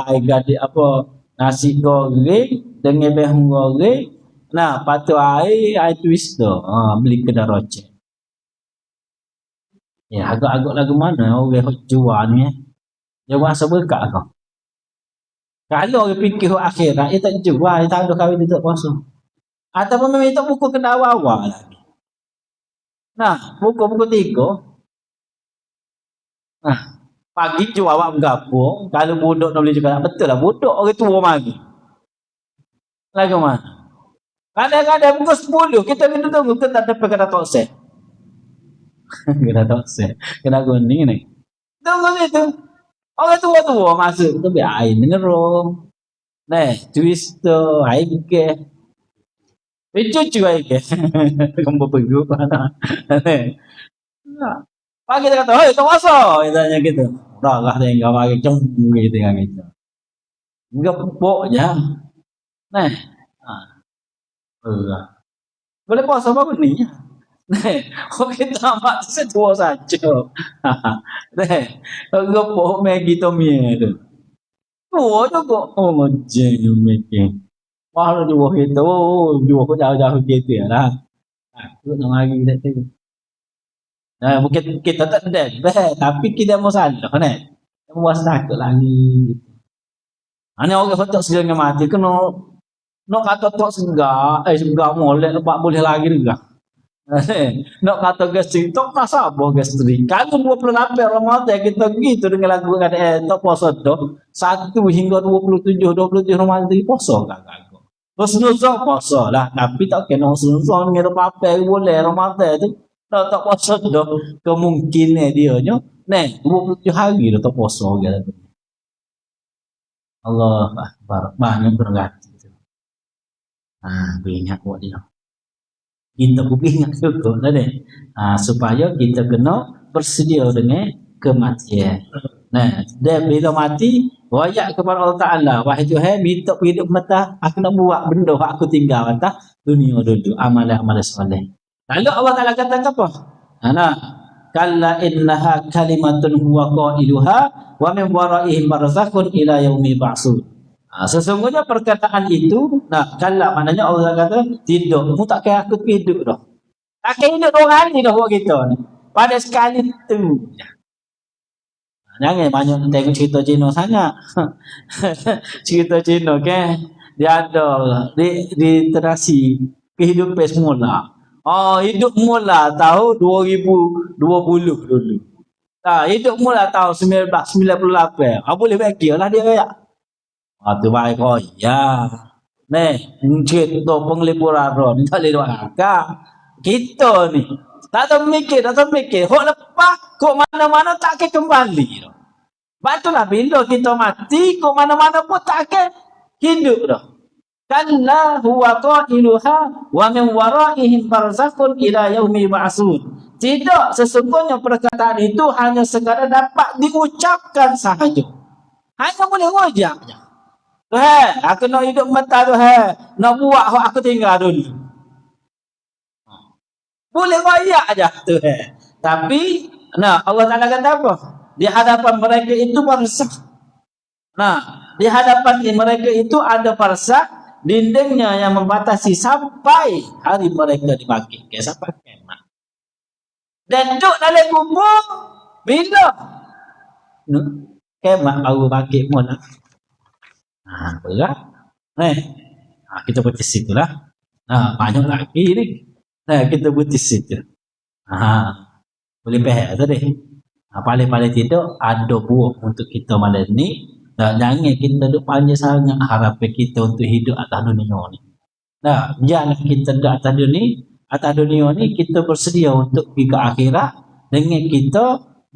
air gadik apa nasi goreng dengan behung goreng. Patu air twister. Beli kedai rocek. Ya, agak-agak lagu mana orang jual ni. Dia rasa berkat kau. Kalau orang fikir akhirat, dia tak jual, dia tak ada kahwin, dia tak puasa. Ataupun memang tak buku kedai awal lagi. Buku-buku 3. Pagi jual awak bergabung. Kalau budak nak beli juga betul lah. Budak orang tua mari. Lagu mana? Kadang-kadang pukul 10 kita kena tunggu. Kita tak dapat kena tokseh. Kena tokseh. Kena kuning ni. Tunggu situ. Orang tua-tua masuk. Kita biar air mineral. Twister. Air ke. Cucu air ke. Kamu pergi mana. Pagi dia kata, hei tak puasa. Dia tanya gitu. Dah lah dia enggak pakai cung gitu kan gitu. Enggak pupuk je. Boleh puasa apa ni? Kita amat setua saja. Enggak pupuk Maggi Tommy tu. Tua tu kok. Macam Maggi. Baru jual kita. Jual kok jauh-jauh gitu lah. Aku nak lagi tak tu. Mungkin kita tak ada, tapi kita mau salah kan? Puas takut lagi. Ani orang tak sedang mati kena nak kata tak segar molek lepas boleh lagi juga. Nak kata gastrik tak rasa apa gastrik. Kalau 28 Ramadan kita gitu dengan lagu kata tak puasa tu 1 hingga 27 Ramadan puasa kan. Terus nuzul puasa lah, tapi tak kena nuzul dengan apa boleh Ramadan tu. Tak puasa dah kemungkinan dia nya 27 hari dah tak puasa gitu. Allah Akbar, banyak berkati. Beringat buat dia. Kita beringat juga tadi. Supaya kita kena bersedia dengan kematian. Dan bila mati, wayak kepada Allah Ta'ala. Wahai Tuhan, minta hidup mata, aku nak buat benda aku tinggal atas dunia dulu. Amalan-amalan soleh. Lalu Allah Ta'ala kata apa? Kalla innaha kalimatun huwa qailuha wa min waraihim barzakhun ila yaumi ba'tsun. Sesungguhnya perkataan itu, kalla maknanya Allah kata tidak, mu tak kaya aku hidup dah. Tak kaya hidup 2 hari dah buat kita ni. Pada sekali tu. Jangan banyak tengok cerita Cina sangat. Cerita Cina kan dia ada literasi kehidupan semula. Hidup mula tahun 2020 dulu. Hidup mula tahun 1998. Boleh bagi lah dia ya. Tu baik ya. Cerita penglipuran ni tak boleh doa agak. Kita ni tak tahu mikir, hok lepas kok mana-mana tak akan kembali dah. Batulah bila kita mati kok mana-mana pun tak akan hidup dah. Kalla huwa qailuha wa min waraihim barzakhun ila yaumi ba'sun. Tidak, sesungguhnya perkataan itu hanya sekadar dapat diucapkan sahaja. Hanya boleh ngucap je. Tuhan, aku nak hidup mentah Tuhan. Nak buat hak aku tinggal dulu. Boleh royak aja Tuhan. Tapi Allah Taala kata apa? Di hadapan mereka itu barzakh. Di hadapan mereka itu ada barzakh, dindingnya yang membatasi sampai hari mereka dibangkitkan, sampai kiamat. Dan duduk dalam kubur bila kiamat baru bangkit pun lah. Berat. Kita berhenti situ lah. Banyak lagi ni. Kita berhenti situ. Boleh faham tadi. Paling-paling tidak ada buah untuk kita malam ni. Jangan kita duduk panjang sangat harapan kita untuk hidup atas dunia ni. Jangan kita duduk atas dunia ni kita bersedia untuk pergi ke akhirat dengan kita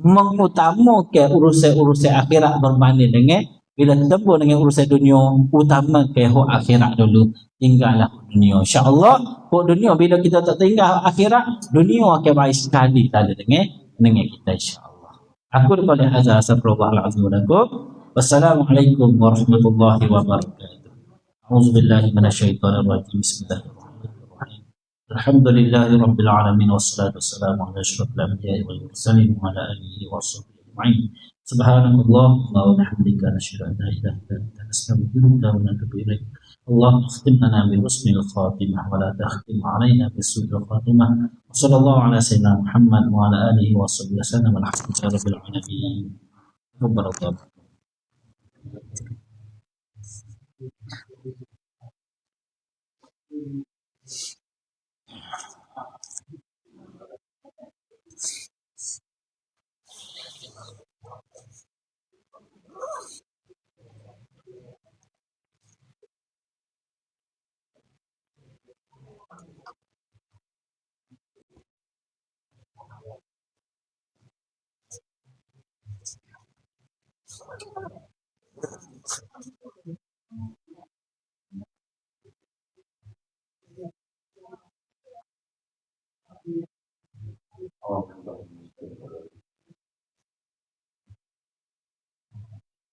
mengutamakan urusan akhirat berbanding dengan bila tembus dengan urusan dunia, utamakan hak akhirat dulu, tinggallah dunia. InsyaAllah hak dunia bila kita tak tinggal akhirat, dunia akan baik sekali tadi dengan kita insyaAllah. Aku qali hadza astaghfirullah al-azim lakum. Wassalamualaikum warahmatullahi wabarakatuh. A'udzubillahi minasyaitonir rajim. Bismillahirrahmanirrahim. Alhamdulillahi rabbil alamin wassalatu wassalamu ala asyrafil anbiya'i wal mursalin wa ala alihi washabbihi ajma'in. Subhanallah wa bihamdika nasyhadu an la ilaha illa anta nastaghfiruka wa natubu ilaik. اللهم اختم لنا بحسن الخاتمة ولا تختم علينا بسوء الخاتمة. وصلى الله على سيدنا محمد وعلى آله وصحبه وسلم والحمد لله رب العالمين. ربنا الله.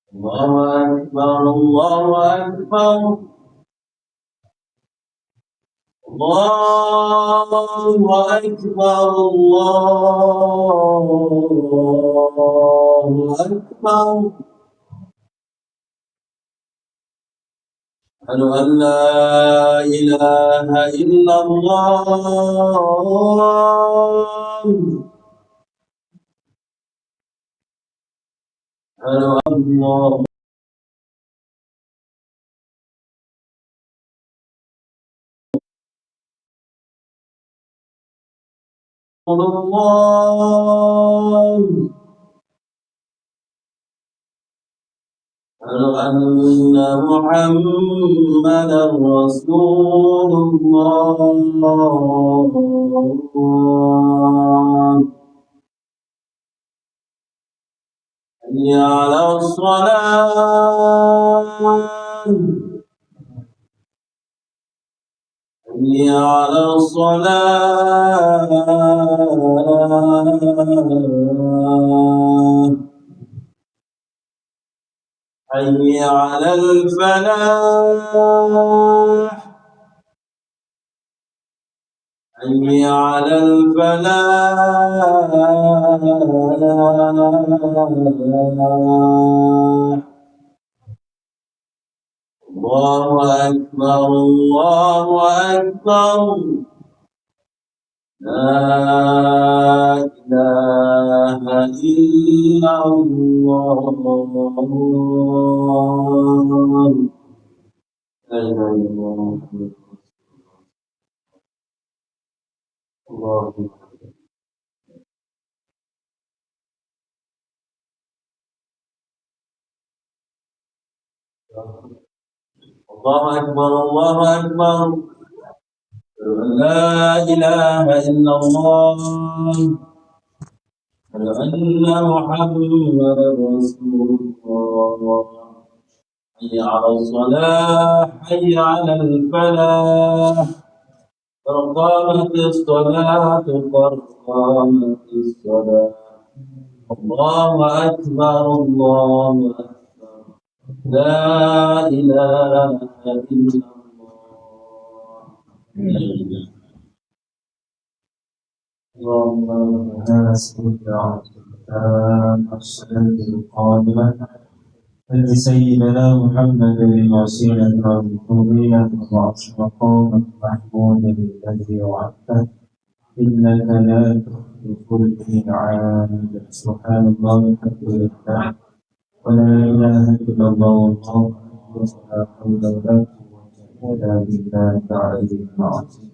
Allahu Akbar, Allahu Akbar, Allahu Akbar, Allahu Akbar. Asyhadu an la ilaha illallah. Allah Allah anna Muhammadan Rasulullah. حي على الصلاة حي على الصلاة حي على الفلاح حي على الفلاح. الله أكبر الله أكبر لا إله إلا الله. لا إله إلا الله. الله أكبر الله أكبر. لا إله إلا الله، أشهد أن محمدا رسول الله. حي على الصلاة، حي على الفلاح، قد قامت الصلاة، قد قامت الصلاة. الله أكبر، الله أكبر، لا إله إلا الله. اللهم ربنا اسألك الصلاة القادمة التي سيدنا محمد الوسيلة والفضيلة وبعث مقام محمود الذي وعدته إنك لا تخلف الميعاد. سبحان الله والحمد لله ولا إله إلا الله والله أكبر ولا حول ولا قوة إلا بالله العلي العظيم.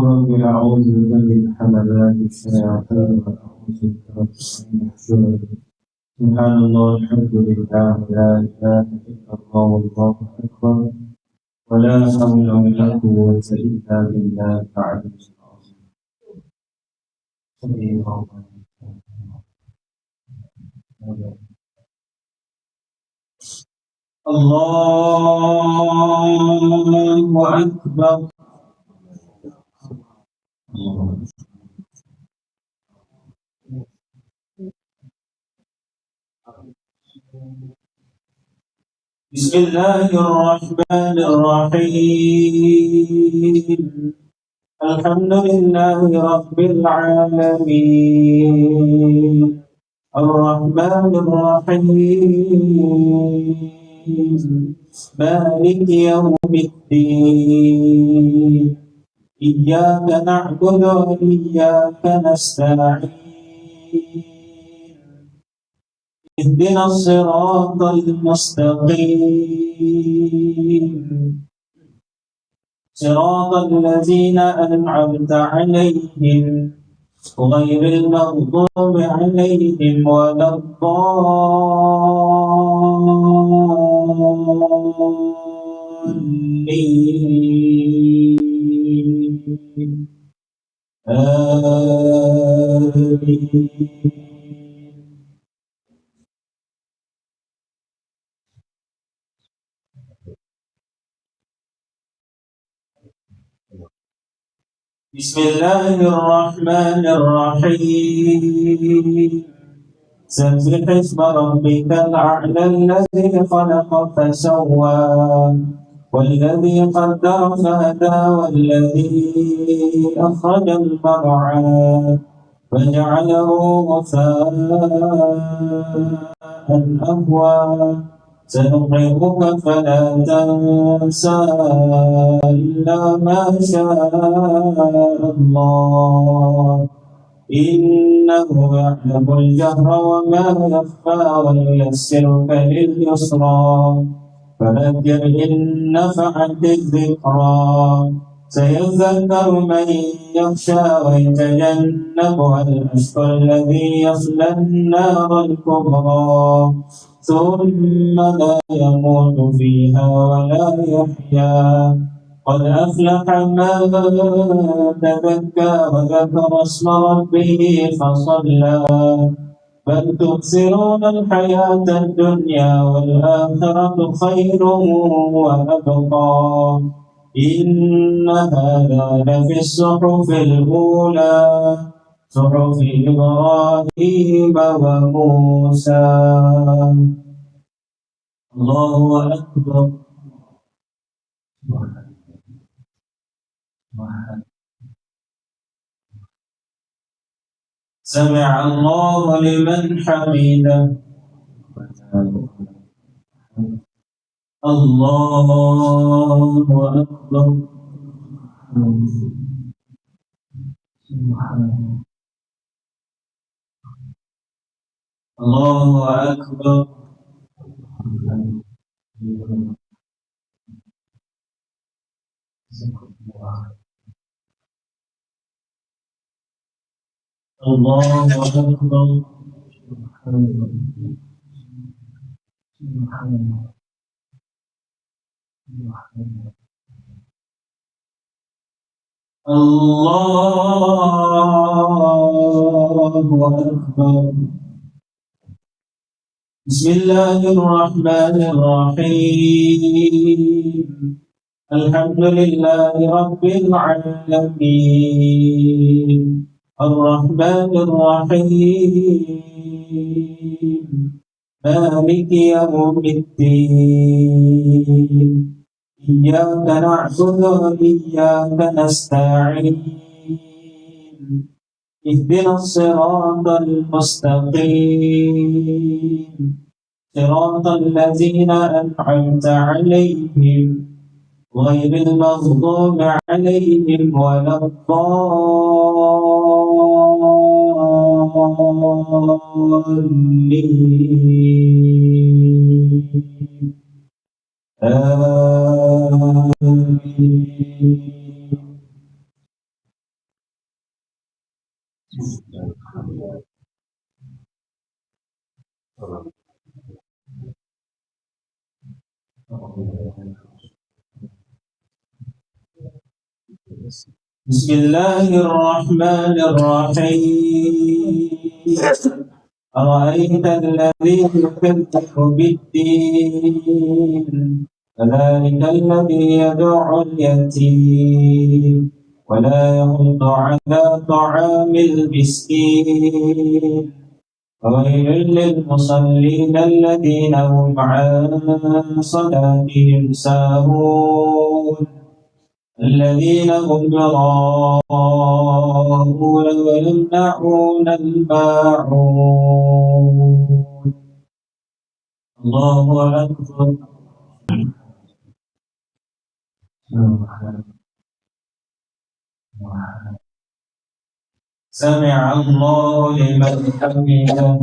رب أعوذ بك من حملات الشياطين وأعوذ بك من يحضرون. سبحان الله الحمد لله لا إله إلا الله والله أكبر ولا حول ولا قوة إلا بالله العلي العظيم. الله أكبر. بسم الله الرحمن الرحيم. الحمد لله رب العالمين الرحمن الرحيم مالك يوم الدين إياك نعبد وإياك نستعين اهدنا الصراط المستقيم صراط الذين أنعمت عليهم غير المغضوب عليهم ولا الضالين آمين. بسم الله الرحمن الرحيم سبح اسم ربك الأعلى الذي خلق فسوى والذي قدر فهدى والذي أخرج المرعى فجعله غثاء أهوى سنقرئك فلا تنسى إلا ما شاء الله إنه يعلم الجهر وما يخفى وييسرك لليسرى فذكر إن نفعت الذكرى سيذكر من يخشى ويتجنبها الأشقى الذي يصلى النار الكبرى ثم لا يموت فيها ولا يحيا قد أفلح من تزكى وذكر اسم ربه فصلى بل تؤثرون الحياة الدنيا والآخرة خير وأبقى إن هذا لفي الصحف الأولى صحف إبراهيم وموسى. الله أكبر. سمع الله لمن حمده. الله أكبر. الله أكبر. الله أكبر. الله أكبر. بسم الله الرحمن الرحيم. الحمد لله رب العالمين الرحمن الرحيم مالك يوم الدين إياك نعبد وإياك نستعين اهدنا الصراط المستقيم صراط الذين أنعمت عليهم غير المغضوب عليهم ولا الضالين آمين. بسم الله الرحمن الرحيم. أرأيت الذي يكذب بالدين فذلك الذي يدع اليتيم ولا يحض على طعام المسكين وويل للمصلين الذين هم عن صلاتهم ساهون الذين هم يراءون ويمنعون الماعون. الله أكبر. سمع الله لمن حمده.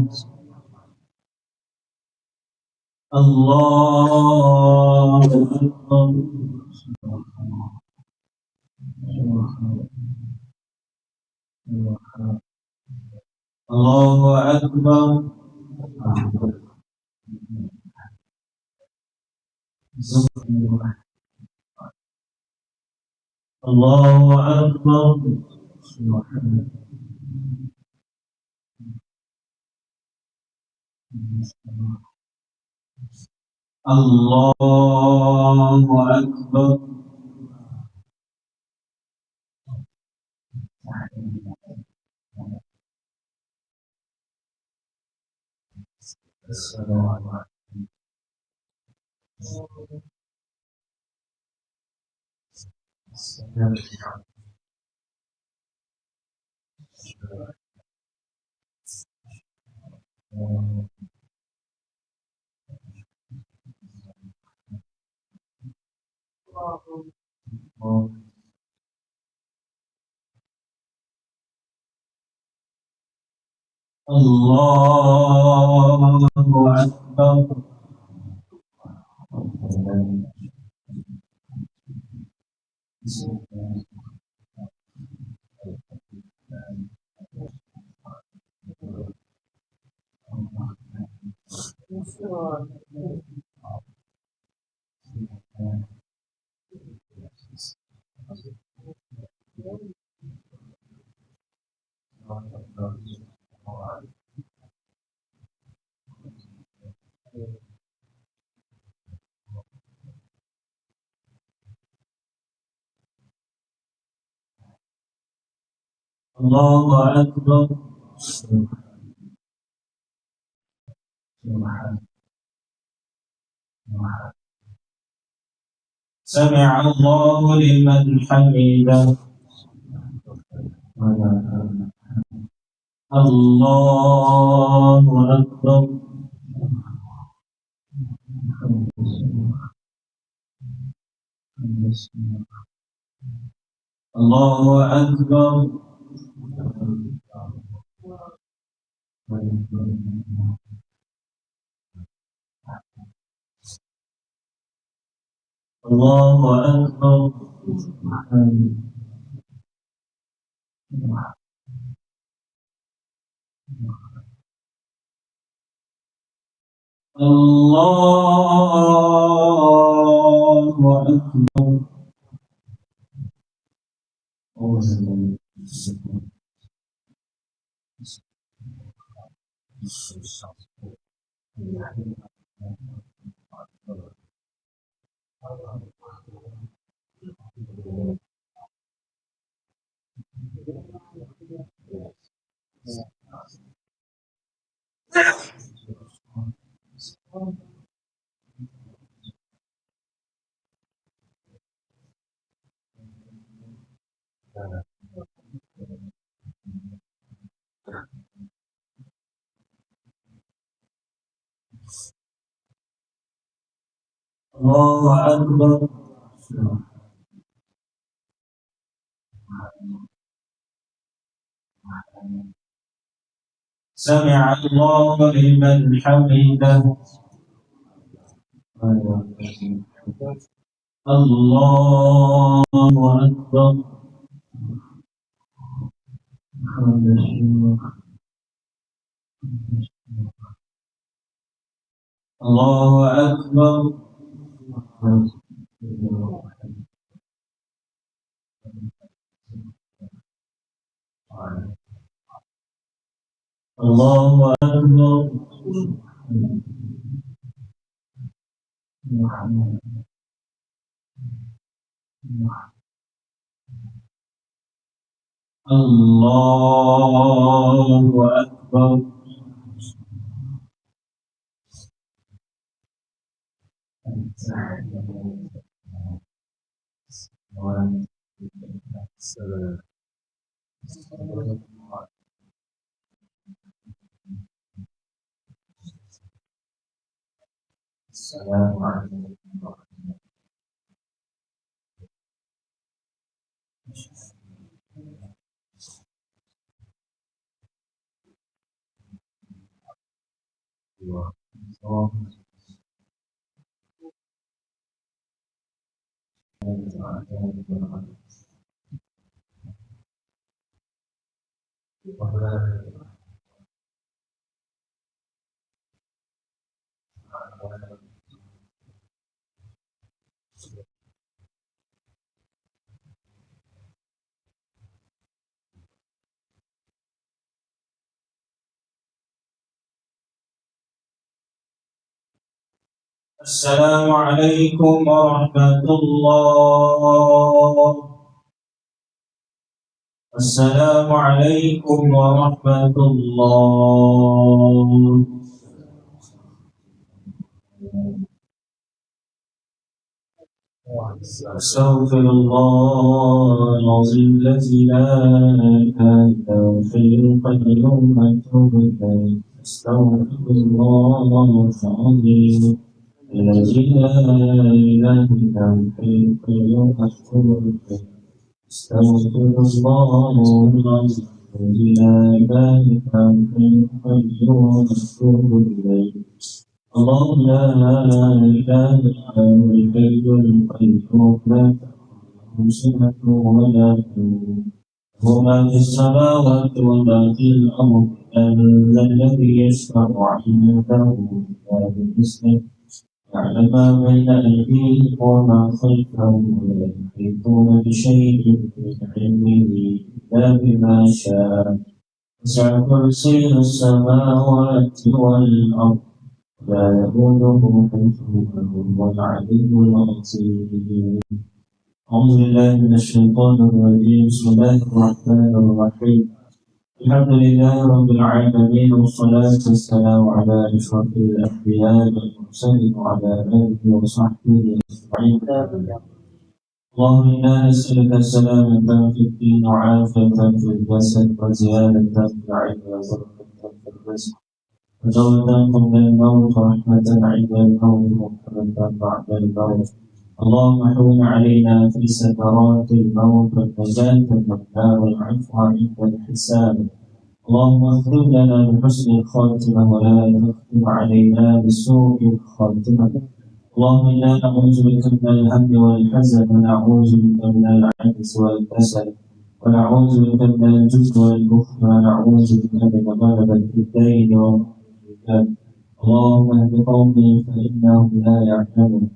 الله أكبر. الله أكبر. الله أكبر. الله أكبر. الله أكبر. الله أكبر. سمع الله لمن حمده. الله أكبر. الله أكبر. الله أكبر. الله أكبر. الله أكبر. سمع الله لمن حمده. الله أكبر. الله أكبر. الله أكبر. الله أكبر. السلام عليكم. السلام عليكم ورحمة الله. السلام عليكم ورحمة الله. أستغفر الله العظيم الذي لا إله إلا هو الحي القيوم وأتوب إليه. أستغفر الله العظيم الذي لا إله إلا هو الحي القيوم وأتوب إليه. أستغفر الله العظيم الذي لا إله إلا هو الحي القيوم وأتوب إليه. الله لا إله إلا هو الحي القيوم لا تأخذه سنة ولا نوم له ما في السماوات وما في الأرض. من ذا الذي يشفع عنده إلا بإذنه يعلم ما بين أيديهم وما خلفهم ولا يحيطون بشيء من علمه إلا بما شاء. وسع كرسيه السماوات والأرض لا يؤوده حفظهما وهو العلي العظيم. أعوذ بالله من الشيطان الرجيم. بسم الله الرحمن الرحيم. الحمد لله رب العالمين والصلاة والسلام على أشرف الأنبياء والمرسلين وعلى آله وصحبه أجمعين. اللهم إنا نسألك السلامة في الدين وعافية في الجسد وزيادة في العلم وبركة في الرزق وزوجا قبل الموت ورحمة عند الموت ومغفرة بعد الموت. اللهم حول علينا في سكرات الموت والنجاة من النار والعفو عند الحساب. اللهم اختم لنا بحسن الخاتمة ولا تختم علينا بسوء الخاتمة. اللهم إنا نعوذ بك من الهم والحزن ونعوذ بك من العجز والكسل ونعوذ بك من الجبن والبخل ونعوذ بك من غلبة الدين والرجال. اللهم اهد قومي فإنهم لا يعلمون.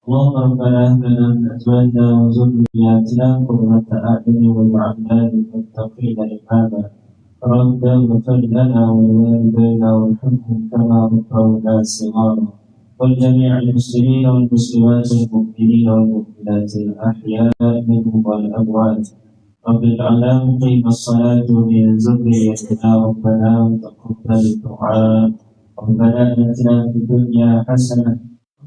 اللهم ربنا هب لنا من ازواجنا وذرياتنا قرة اعين واجعلنا للمتقين اماما ربنا اغفر لنا ولوالدينا وارحمهم كما ربونا صغارا ولجميع المسلمين والمسلمات والمؤمنين والمؤمنات الاحياء منهم والاموات رب اجعلنا مقيم الصلاة من ذريتنا ربنا وتقبل الدعاء ربنا آتنا في الدنيا حسنة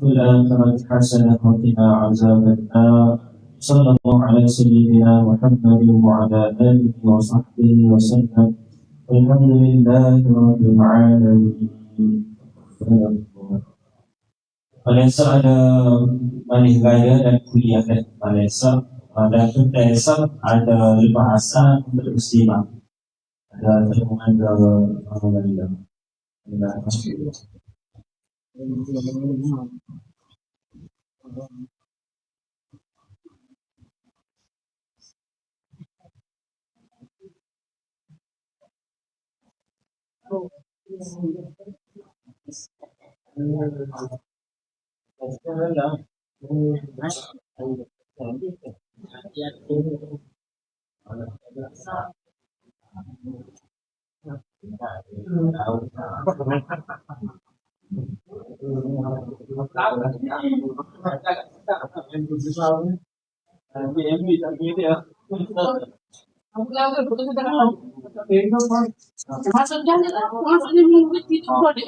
وفي الآخرة حسنة وقنا عذاب النار صلى الله على سيدنا محمد وعلى آله وصحبه وسلم الحمد لله رب العالمين. Malaysia ada Malih Raya dan kuliah Malaysia dan kita esok ada bahasa untuk muslimah ada terhubungan ke Malaysia. Maksudnya minggu itu boleh.